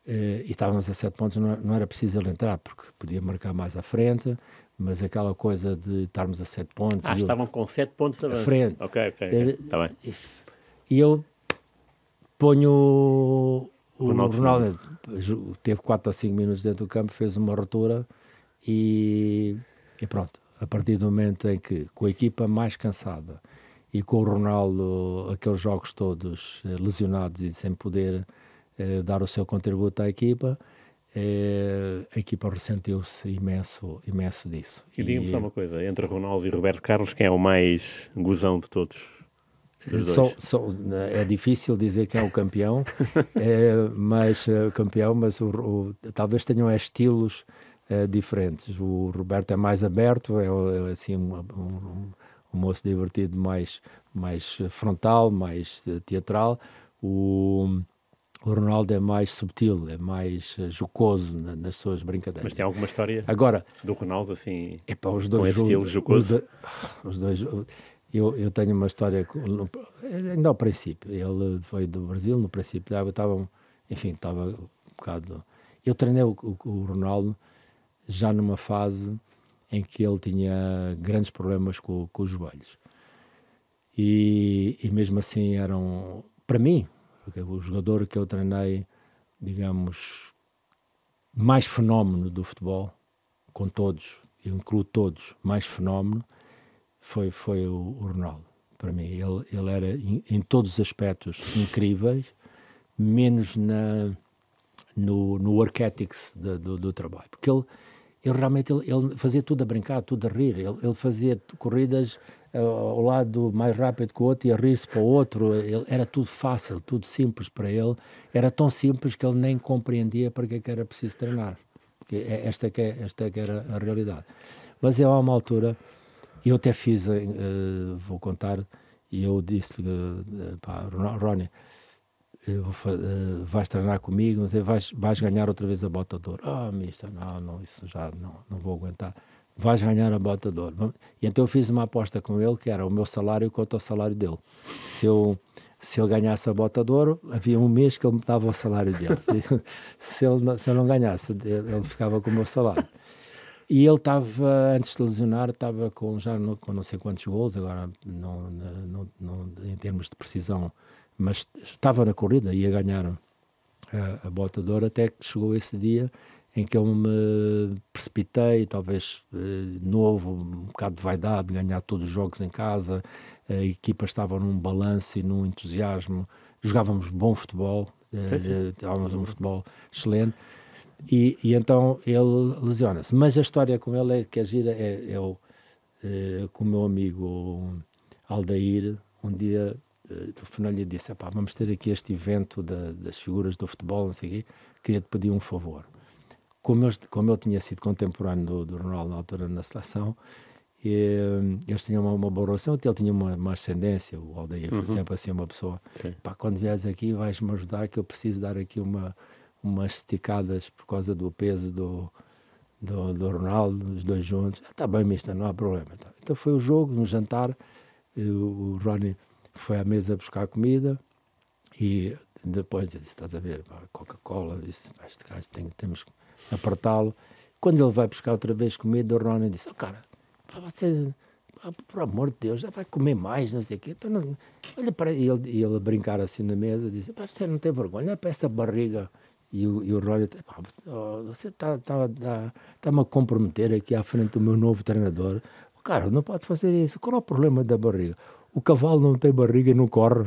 e estávamos a 7 pontos, não era preciso ele entrar, porque podia marcar mais à frente, mas aquela coisa de estarmos a 7 pontos... estavam com 7 pontos de avanço. À frente. Ok, está bem. E eu ponho o Ronaldo, teve 4 ou 5 minutos dentro do campo, fez uma ruptura, e pronto. A partir do momento em que, com a equipa mais cansada e com o Ronaldo, aqueles jogos todos lesionados e sem poder dar o seu contributo à equipa, a equipa ressentiu-se imenso disso. E diga-me só uma coisa, entre Ronaldo e Roberto Carlos, quem é o mais gozão de todos? É difícil dizer quem é o campeão, mas talvez tenham estilos diferentes. O Roberto é mais aberto, é assim um moço divertido, mais frontal, mais teatral. O Ronaldo é mais subtil, é mais jocoso nas suas brincadeiras. Mas tem alguma história agora do Ronaldo assim, os dois, com esse estilo jocoso? Os dois, eu tenho uma história, ainda ao princípio, ele foi do Brasil, no princípio estava um bocado... Eu treinei o Ronaldo já numa fase em que ele tinha grandes problemas com os joelhos. E mesmo assim para mim, o jogador que eu treinei, digamos, mais fenómeno do futebol, com todos, eu incluo todos, mais fenómeno, foi o Ronaldo. Para mim, ele era em todos os aspectos incríveis, menos no work ethics do trabalho. Porque ele realmente ele fazia tudo a brincar, tudo a rir. Ele fazia corridas ao lado mais rápido que o outro e a rir-se para o outro. Era tudo fácil, tudo simples para ele. Era tão simples que ele nem compreendia para que era preciso treinar. Esta que era a realidade. Mas a uma altura, eu até fiz, vou contar, e eu disse-lhe, Ronnie, vais treinar comigo, vais ganhar outra vez a bota de ouro. Mister, não, isso já não vou aguentar. Vais ganhar a bota de ouro. E então eu fiz uma aposta com ele, que era o meu salário contra o salário dele. Se ele ganhasse a bota de ouro, havia um mês que ele me dava o salário dele. Se ele não ganhasse, ele ficava com o meu salário. E ele estava, antes de lesionar, estava com não sei quantos gols, agora não, em termos de precisão, mas estava na corrida, ia ganhar a bota de ouro, até que chegou esse dia em que eu me precipitei, talvez novo, um bocado de vaidade, de ganhar todos os jogos em casa, a equipa estava num balanço e num entusiasmo, jogávamos bom futebol, jogávamos um futebol excelente, e então ele lesiona-se. Mas a história com ele é que a gira com o meu amigo Aldair, um dia telefonei-lhe e disse, vamos ter aqui este evento das figuras do futebol, não sei o quê, queria-te pedir um favor. Como ele tinha sido contemporâneo do Ronaldo na altura na seleção, eles tinham uma boa relação, ele tinha uma ascendência, o Aldair foi sempre assim uma pessoa, quando vieres aqui vais-me ajudar, que eu preciso dar aqui umas esticadas por causa do peso do Ronaldo, os dois juntos. Está bem, mister, não há problema. Então foi o jogo, no jantar, o Ronnie foi à mesa buscar comida e depois disse, estás a ver, Coca-Cola, disse, este gajo temos que apertá-lo. Quando ele vai buscar outra vez comida, o Ronnie disse, cara, você, por amor de Deus, já vai comer mais, não sei o quê. Então, não, olha para ele, e ele a brincar assim na mesa, disse, você não tem vergonha, olha para essa barriga. E o Ronnie, você está-me a comprometer aqui à frente do meu novo treinador. Cara, não pode fazer isso. Qual é o problema da barriga? O cavalo não tem barriga e não corre.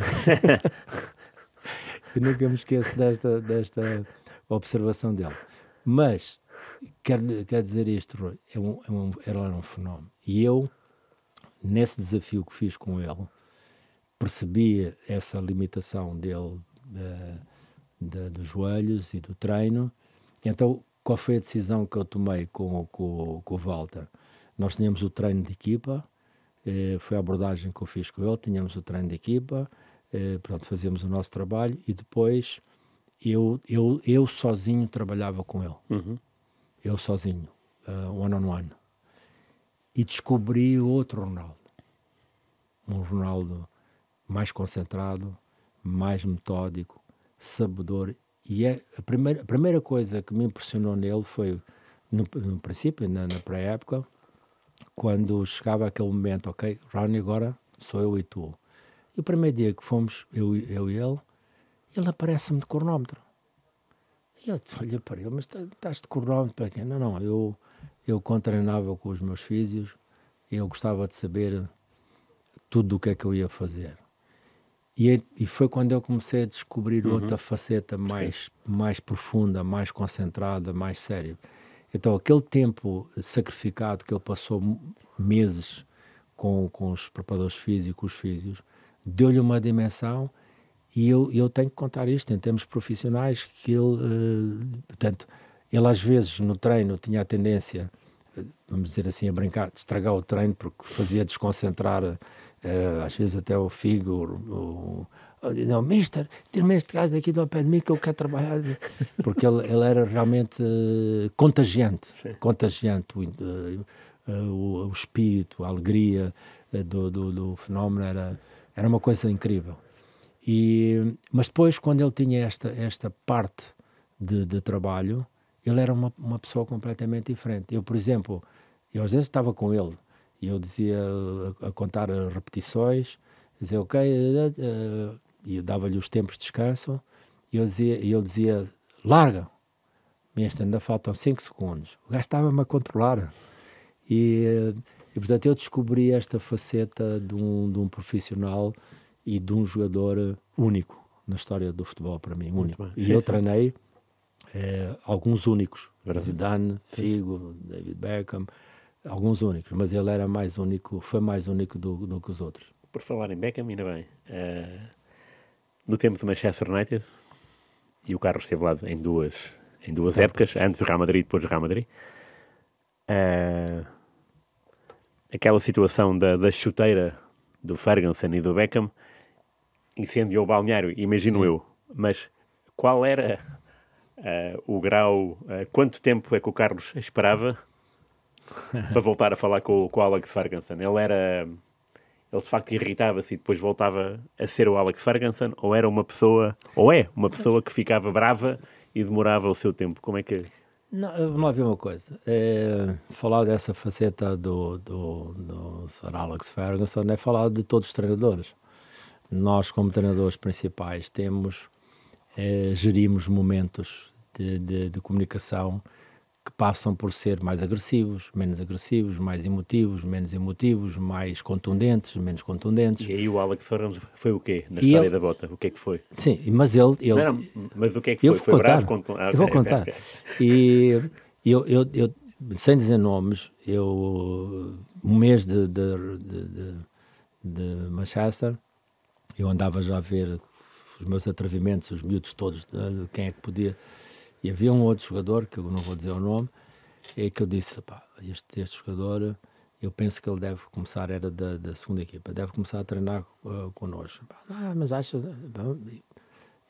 Eu nunca me esqueço desta observação dele. Mas, quer dizer isto, Rui, era um fenómeno. E eu, nesse desafio que fiz com ele, percebi essa limitação dele dos joelhos e do treino. Então, qual foi a decisão que eu tomei com o Walter? Nós tínhamos o treino de equipa, foi a abordagem que eu fiz com ele, tínhamos o treino de equipa, pronto, fazíamos o nosso trabalho e depois eu sozinho trabalhava com ele. Eu sozinho, one-on-one. E descobri outro Ronaldo. Um Ronaldo mais concentrado, mais metódico, sabedor. E a primeira coisa que me impressionou nele foi, no princípio, na pré-época, quando chegava aquele momento, ok, Ronnie, agora sou eu e tu. E o primeiro dia que fomos, eu e ele aparece-me de cronómetro. E eu olhei para ele, mas estás de cronómetro para quê? Não, eu treinava com os meus físios, eu gostava de saber tudo o que é que eu ia fazer. E foi quando eu comecei a descobrir outra faceta mais profunda, mais concentrada, mais séria. Então, aquele tempo sacrificado que ele passou meses com os preparadores físicos, os físios, deu-lhe uma dimensão, e eu tenho que contar isto em termos profissionais, que portanto, ele às vezes no treino tinha a tendência, vamos dizer assim, a brincar, de estragar o treino, porque fazia desconcentrar às vezes até o Figo, não, mister, tira-me este gajo daqui do pé de mim que eu quero trabalhar, porque ele era realmente contagiante, o espírito, a alegria do fenómeno era uma coisa incrível. Mas depois, quando ele tinha esta parte de trabalho, ele era uma pessoa completamente diferente. Eu, por exemplo, às vezes estava com ele, e eu dizia, a contar repetições, dizia, ok, e eu dava-lhe os tempos de descanso, e ele dizia, larga, mas ainda faltam 5 segundos. O gajo estava-me a controlar. E, portanto, eu descobri esta faceta de um profissional e de um jogador único na história do futebol, para mim, único. E eu treinei alguns únicos, Zidane, Figo, David Beckham, alguns únicos, mas ele era mais único, foi mais único do que os outros. Por falar em Beckham, ainda bem, no tempo do Manchester United, e o Carlos esteve lá em duas épocas, antes do Real Madrid e depois do Real Madrid, aquela situação da chuteira do Ferguson e do Beckham incendiou o balneário, imagino eu, mas qual era o grau, quanto tempo é que o Carlos esperava para voltar a falar com o Alex Ferguson? Ele de facto irritava-se e depois voltava a ser o Alex Ferguson, ou era uma pessoa, ou é uma pessoa que ficava brava e demorava o seu tempo? Como é que... Não, vamos lá ver uma coisa. Falar dessa faceta do Sir Alex Ferguson é falar de todos os treinadores. Nós, como treinadores principais, gerimos momentos de comunicação que passam por ser mais agressivos, mais emotivos, menos emotivos, mais contundentes, menos contundentes. E aí o Alex Ferguson foi o quê na história da bota? O que é que foi? Sim, mas ele Não, mas o que é que foi? Foi bravo? Eu vou contar. Okay. E eu, sem dizer nomes, um mês de Manchester, eu andava já a ver os meus atrevimentos, os miúdos todos, de quem é que podia. E havia um outro jogador, que eu não vou dizer o nome, e que eu disse, pá, este jogador, eu penso que ele deve começar, era da segunda equipa, deve começar a treinar connosco. Mas achas... E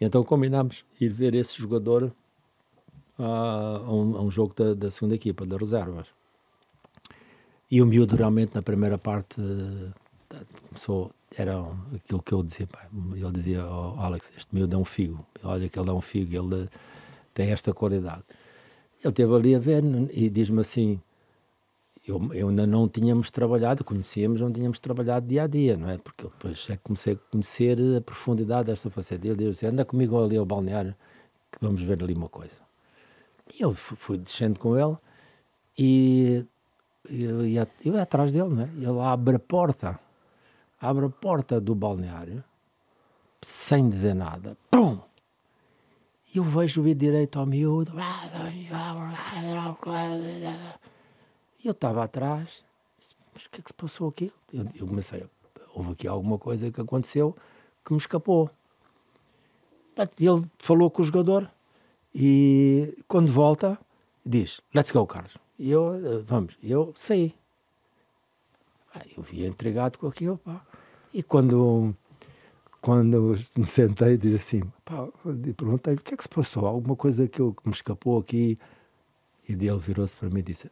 então combinámos ir ver esse jogador a um jogo da segunda equipa, da reservas. E o miúdo realmente na primeira parte começou, era aquilo que eu dizia, pá, ele dizia ao Alex, este miúdo é um figo, olha que ele é um figo, ele tem esta qualidade. Ele esteve ali a ver e diz-me assim, eu ainda não tínhamos trabalhado, conhecíamos, não tínhamos trabalhado dia a dia, não é? Porque eu depois comecei a conhecer a profundidade desta faceta. Ele disse, anda comigo ali ao balneário, que vamos ver ali uma coisa. E eu fui descendo com ele e eu ia atrás dele, não é? Ele abre a porta do balneário, sem dizer nada, pum! E eu vejo o ir direito ao miúdo. E eu estava atrás. Mas o que é que se passou aqui? Eu comecei, houve aqui alguma coisa que aconteceu que me escapou. Ele falou com o jogador e quando volta diz, let's go, Carlos. E eu saí. Eu via intrigado com aquilo, pá. E quando me sentei, disse assim, pá, perguntei, o que é que se passou? Alguma coisa que me escapou aqui? E ele virou-se para mim e disse,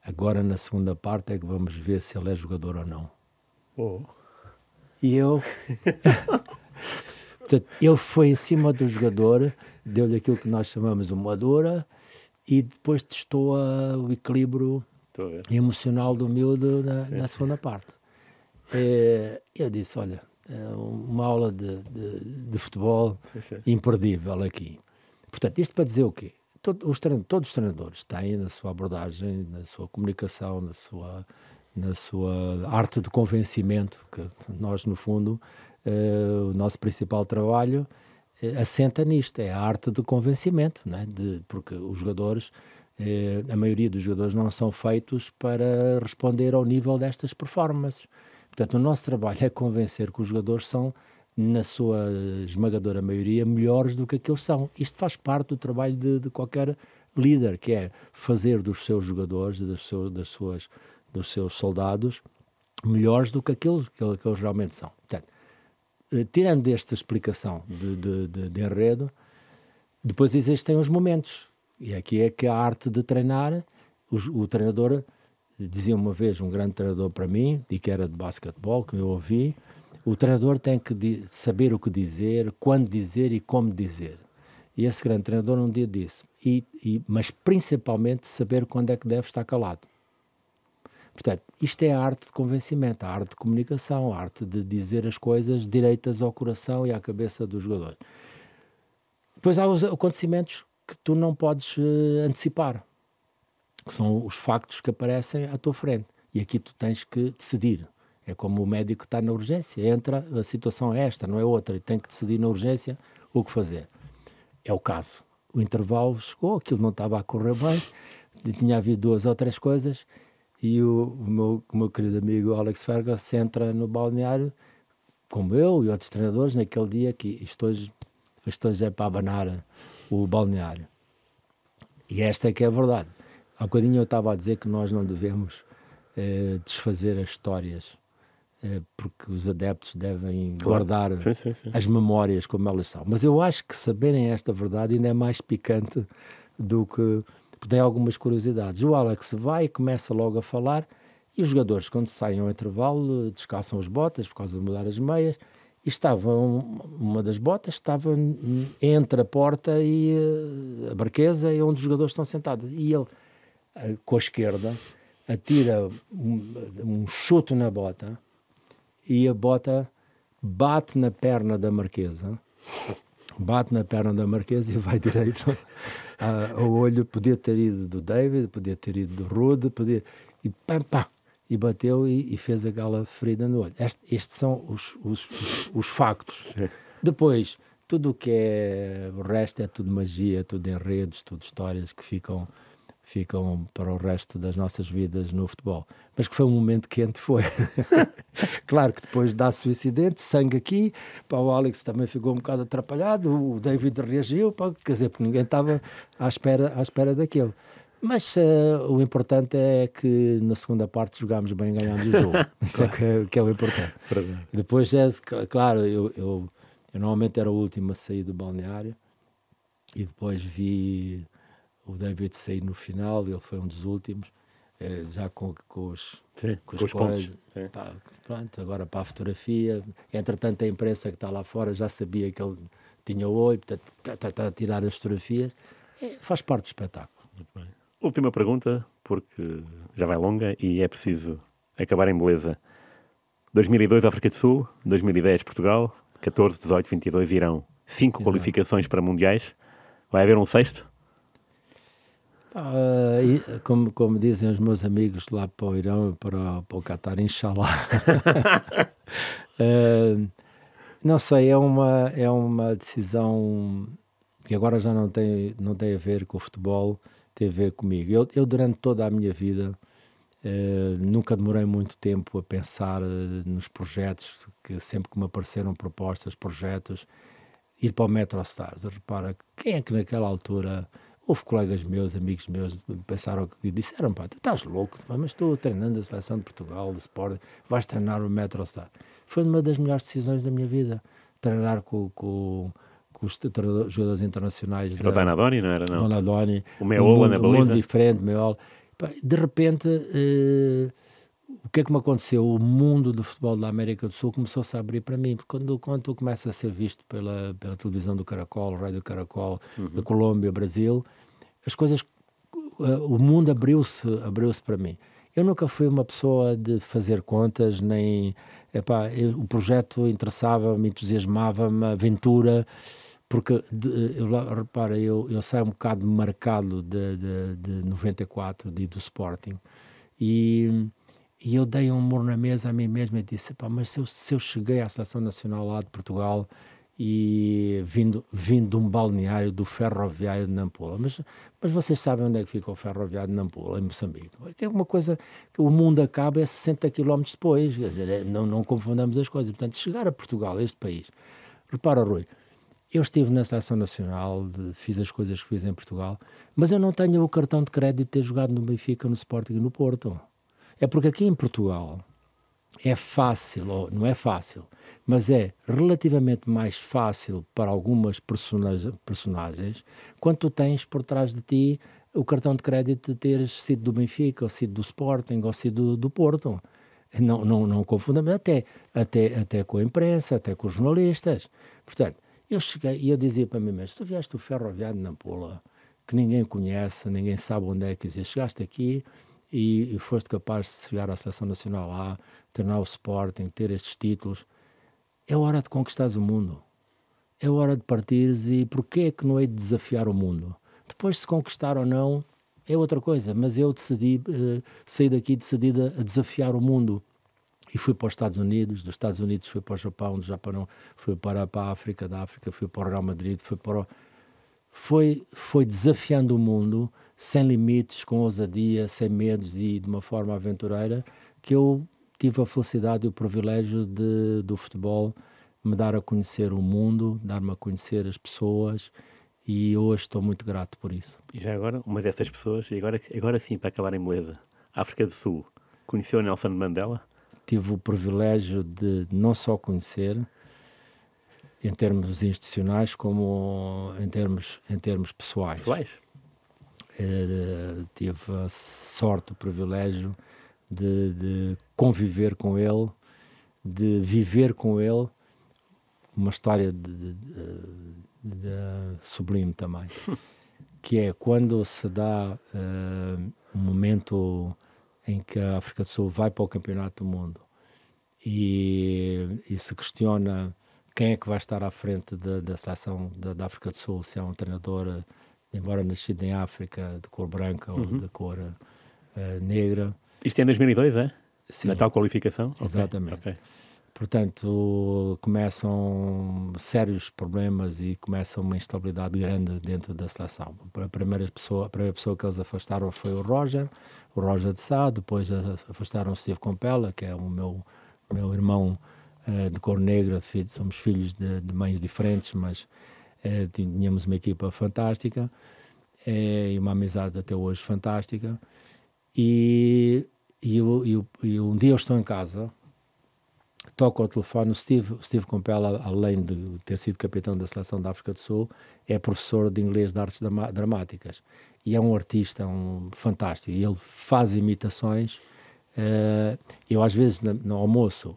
agora na segunda parte é que vamos ver se ele é jogador ou não. Oh. E eu... Portanto, ele foi em cima do jogador, deu-lhe aquilo que nós chamamos de uma dura e depois testou o equilíbrio emocional do miúdo na segunda parte. Eu disse, olha, uma aula de futebol imperdível aqui. Portanto, isto para dizer o quê? Todos os treinadores têm na sua abordagem, na sua comunicação, na sua arte de convencimento, que nós, no fundo, o nosso principal trabalho assenta nisto, é a arte de convencimento, não é? Porque os jogadores, a maioria dos jogadores não são feitos para responder ao nível destas performances. Portanto, o nosso trabalho é convencer que os jogadores são, na sua esmagadora maioria, melhores do que aqueles são. Isto faz parte do trabalho de qualquer líder, que é fazer dos seus jogadores, dos seus soldados, melhores do que aqueles que eles realmente são. Portanto, tirando esta explicação de enredo, depois existem os momentos. E aqui é que a arte de treinar, o treinador... Dizia uma vez um grande treinador para mim, e que era de basquetebol, que eu ouvi, o treinador tem que saber o que dizer, quando dizer e como dizer. E esse grande treinador um dia disse, mas principalmente saber quando é que deve estar calado. Portanto, isto é a arte de convencimento, a arte de comunicação, a arte de dizer as coisas direitas ao coração e à cabeça do jogador. Depois há os acontecimentos que tu não podes antecipar, que são os factos que aparecem à tua frente. E aqui tu tens que decidir. É como o médico que está na urgência. Entra, a situação é esta, não é outra. E tem que decidir na urgência o que fazer. É o caso. O intervalo chegou, aquilo não estava a correr bem, tinha havido 2 ou 3 coisas. e o meu querido amigo Alex Ferguson entra no balneário, como eu e outros treinadores, naquele dia que isto hoje é para abanar o balneário. E esta é que é a verdade. Há bocadinho eu estava a dizer que nós não devemos desfazer as histórias, porque os adeptos devem guardar Sim. as memórias como elas são. Mas eu acho que saberem esta verdade ainda é mais picante do que... Tem algumas curiosidades. O Alex vai e começa logo a falar, e os jogadores, quando saem ao intervalo, descalçam as botas por causa de mudar as meias, e uma das botas estava entre a porta e a marquesa, e onde os jogadores estão sentados. E ele, com a esquerda, atira um chute na bota, e a bota bate na perna da marquesa, e vai direito ao olho. Podia ter ido do David, podia ter ido do Rude, e pá, e bateu e fez aquela ferida no olho. Estes são os factos. Sim. Depois, tudo o que é o resto é tudo magia, tudo enredos, tudo histórias que ficam para o resto das nossas vidas no futebol. Mas que foi um momento quente, foi. Claro que depois dá-se o incidente, sangue aqui, pá, o Alex também ficou um bocado atrapalhado, o David reagiu, pá, quer dizer, porque ninguém estava à espera daquilo. Mas o importante é que na segunda parte jogámos bem e ganhámos o jogo. Isso é que é o importante. Depois, claro, eu normalmente era o último a sair do balneário, e depois vi o David sair no final, ele foi um dos últimos, já com os pontos. Pá, pronto, agora para a fotografia. Entretanto, a imprensa que está lá fora já sabia que ele tinha o olho, está a tirar as fotografias. Faz parte do espetáculo. Muito bem. Última pergunta, porque já vai longa e é preciso acabar em beleza. 2002 África do Sul, 2010 Portugal, 14, 18, 22 Irão. 5 qualificações para mundiais. Vai haver um sexto? Como dizem os meus amigos lá para o Irão, para o Qatar, inshallah. Não sei, é uma decisão que agora já não tem a ver com o futebol, tem a ver comigo. Eu durante toda a minha vida, nunca demorei muito tempo a pensar nos projetos, que sempre que me apareceram propostas, projetos, ir para o MetroStars. Repara, quem é que naquela altura... Houve colegas meus, amigos meus, pensaram que disseram, pá, tu estás louco, mas estou treinando a seleção de Portugal, de Sport, vais treinar o MetroStar. Foi uma das melhores decisões da minha vida, treinar com os jogadores internacionais. Era o Donadoni, não era? Não. Donadoni. O Meola na baliza. Um mundo diferente, Meola. De repente, o que é que me aconteceu? O mundo do futebol da América do Sul começou-se a abrir para mim, porque quando tu começas a ser visto pela televisão do Caracol, Rádio Caracol, da Colômbia, Brasil, as coisas, o mundo abriu-se para mim. Eu nunca fui uma pessoa de fazer contas, nem... o projeto interessava-me, entusiasmava-me, a aventura, porque, repara, eu saio um bocado marcado de 94, do Sporting, e eu dei um murro na mesa a mim mesmo e disse, mas se eu cheguei à Seleção Nacional lá de Portugal e vindo de um balneário do Ferroviário de Nampula, mas vocês sabem onde é que fica o Ferroviário de Nampula, em Moçambique? É uma coisa que o mundo acaba 60 km depois, quer dizer, não confundamos as coisas. Portanto, chegar a Portugal, a este país, repara, Rui, eu estive na Seleção Nacional, fiz as coisas que fiz em Portugal, mas eu não tenho o cartão de crédito de ter jogado no Benfica, no Sporting e no Porto. É porque aqui em Portugal é fácil, ou não é fácil, mas é relativamente mais fácil para algumas personagens quando tu tens por trás de ti o cartão de crédito de teres sido do Benfica, ou sido do Sporting, ou sido do Porto. Não confundamos, até com a imprensa, até com os jornalistas. Portanto, eu cheguei e eu dizia para mim mesmo, se tu vieste do Ferroviário de Nampula, que ninguém conhece, ninguém sabe onde é que chegaste aqui e foste capaz de chegar à Seleção Nacional lá, treinar o Sporting, ter estes títulos, é hora de conquistares o mundo. É hora de partires e porquê é que não hei de desafiar o mundo? Depois, se conquistar ou não, é outra coisa, mas eu decidi, saí daqui decidida a desafiar o mundo. E fui para os Estados Unidos, dos Estados Unidos fui para o Japão, do Japão fui para a África, da África fui para o Real Madrid, foi desafiando o mundo, sem limites, com ousadia, sem medos e de uma forma aventureira, que eu tive a felicidade e o privilégio do futebol me dar a conhecer o mundo, dar-me a conhecer as pessoas, e hoje estou muito grato por isso. E já agora, uma dessas pessoas, e agora sim, para acabar em beleza, África do Sul, conheceu Nelson Mandela? Tive o privilégio de não só conhecer, em termos institucionais, como em termos pessoais. Tive a sorte, o privilégio de conviver com ele, de viver com ele, uma história sublime também, que é quando se dá um momento em que a África do Sul vai para o Campeonato do Mundo e se questiona quem é que vai estar à frente da seleção da África do Sul, se é um treinador, embora nascido em África, de cor branca ou de cor negra. Isto é em 2002, é? Sim. Na tal qualificação? Exatamente. Okay. Portanto, começam sérios problemas e começa uma instabilidade grande dentro da seleção. A primeira pessoa que eles afastaram foi o Roger de Sá, depois afastaram o Steve Compella, que é o meu irmão de cor negra, somos filhos de mães diferentes, mas tínhamos uma equipa fantástica e uma amizade até hoje fantástica. E um dia eu estou em casa, toco ao telefone, o Steve Compella, além de ter sido capitão da seleção da África do Sul, é professor de inglês de artes dramáticas e é um artista fantástico, e ele faz imitações. Eu às vezes no almoço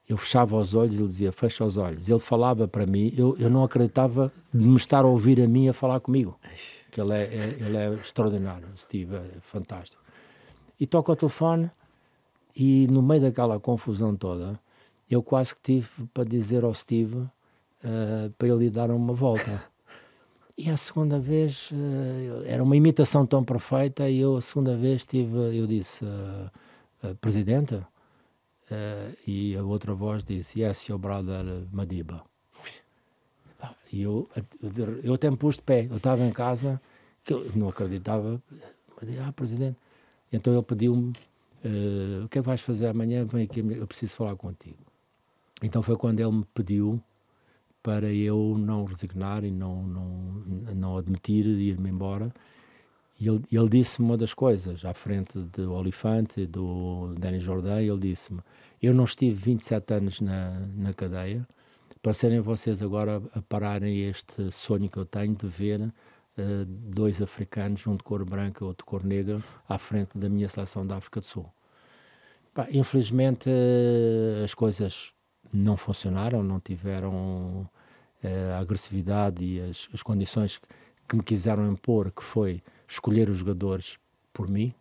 eu fechava os olhos e ele dizia fecha os olhos, ele falava para mim, eu não acreditava de me estar a ouvir a mim a falar comigo, que ele é extraordinário, Steve é fantástico. E toco ao telefone e no meio daquela confusão toda eu quase que tive para dizer ao Steve para ele dar uma volta. E a segunda vez era uma imitação tão perfeita, e a segunda vez eu disse Presidente, e a outra voz disse Yes, your brother Madiba. E eu até me pus de pé, eu estava em casa, que eu não acreditava. Presidente. Então ele pediu-me o que é que vais fazer amanhã? Vem aqui, eu preciso falar contigo. Então foi quando ele me pediu para eu não resignar e não admitir ir-me embora. E ele disse-me uma das coisas, à frente do Olifante e do Danny Jordan, ele disse-me, eu não estive 27 anos na cadeia para serem vocês agora a pararem este sonho que eu tenho de ver dois africanos, um de cor branca, outro de cor negra, à frente da minha seleção da África do Sul. Infelizmente as coisas não funcionaram, não tiveram a agressividade e as condições que me quiseram impor, que foi escolher os jogadores por mim.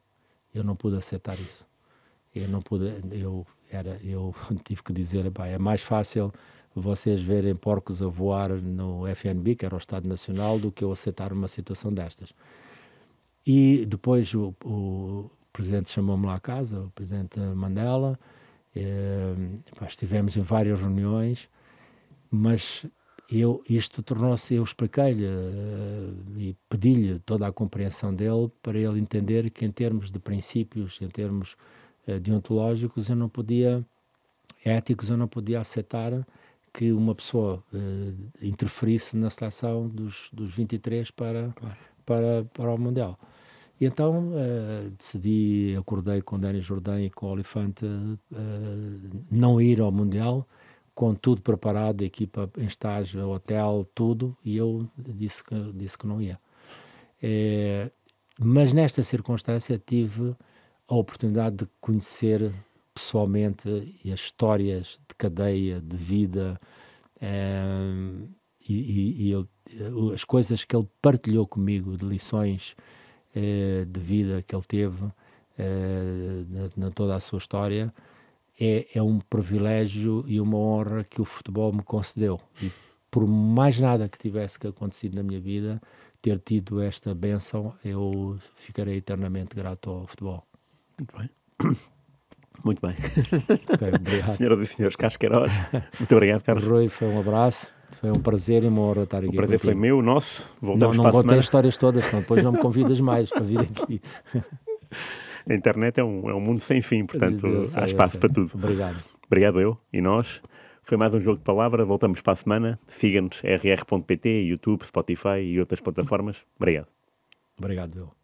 Eu não pude aceitar isso. Eu tive que dizer, é mais fácil vocês verem porcos a voar no FNB, que era o Estado Nacional, do que eu aceitar uma situação destas. E depois o presidente chamou-me lá à casa, o presidente Mandela, estivemos em várias reuniões, mas isto tornou-se, eu expliquei-lhe e pedi-lhe toda a compreensão dele, para ele entender que em termos de princípios, em termos deontológicos, éticos, eu não podia aceitar que uma pessoa interferisse na seleção dos 23 para o Mundial. E então acordei com Danny Jordan e com o Olifante não ir ao Mundial, com tudo preparado, a equipa em estágio, hotel, tudo, e eu disse que não ia. Mas nesta circunstância tive a oportunidade de conhecer pessoalmente as histórias de cadeia, de vida, as coisas que ele partilhou comigo, de lições de vida que ele teve na toda a sua história. É um privilégio e uma honra que o futebol me concedeu. E por mais nada que tivesse acontecido na minha vida, ter tido esta bênção, eu ficarei eternamente grato ao futebol. Muito bem. Muito bem. Okay, obrigado. Senhoras e senhores, Casqueiros, muito obrigado, Carlos. Rui, foi um abraço. Foi um prazer e uma honra estar aqui. O prazer contigo. foi meu, nosso. Voltamos Não para a contei semana. as histórias todas, senão depois não me convidas mais para vir aqui. A internet é um mundo sem fim, portanto há espaço para tudo. Obrigado. Obrigado eu e nós. Foi mais um Jogo de Palavra. Voltamos para a semana. Siga-nos rr.pt, YouTube, Spotify e outras plataformas. Obrigado. Obrigado, eu.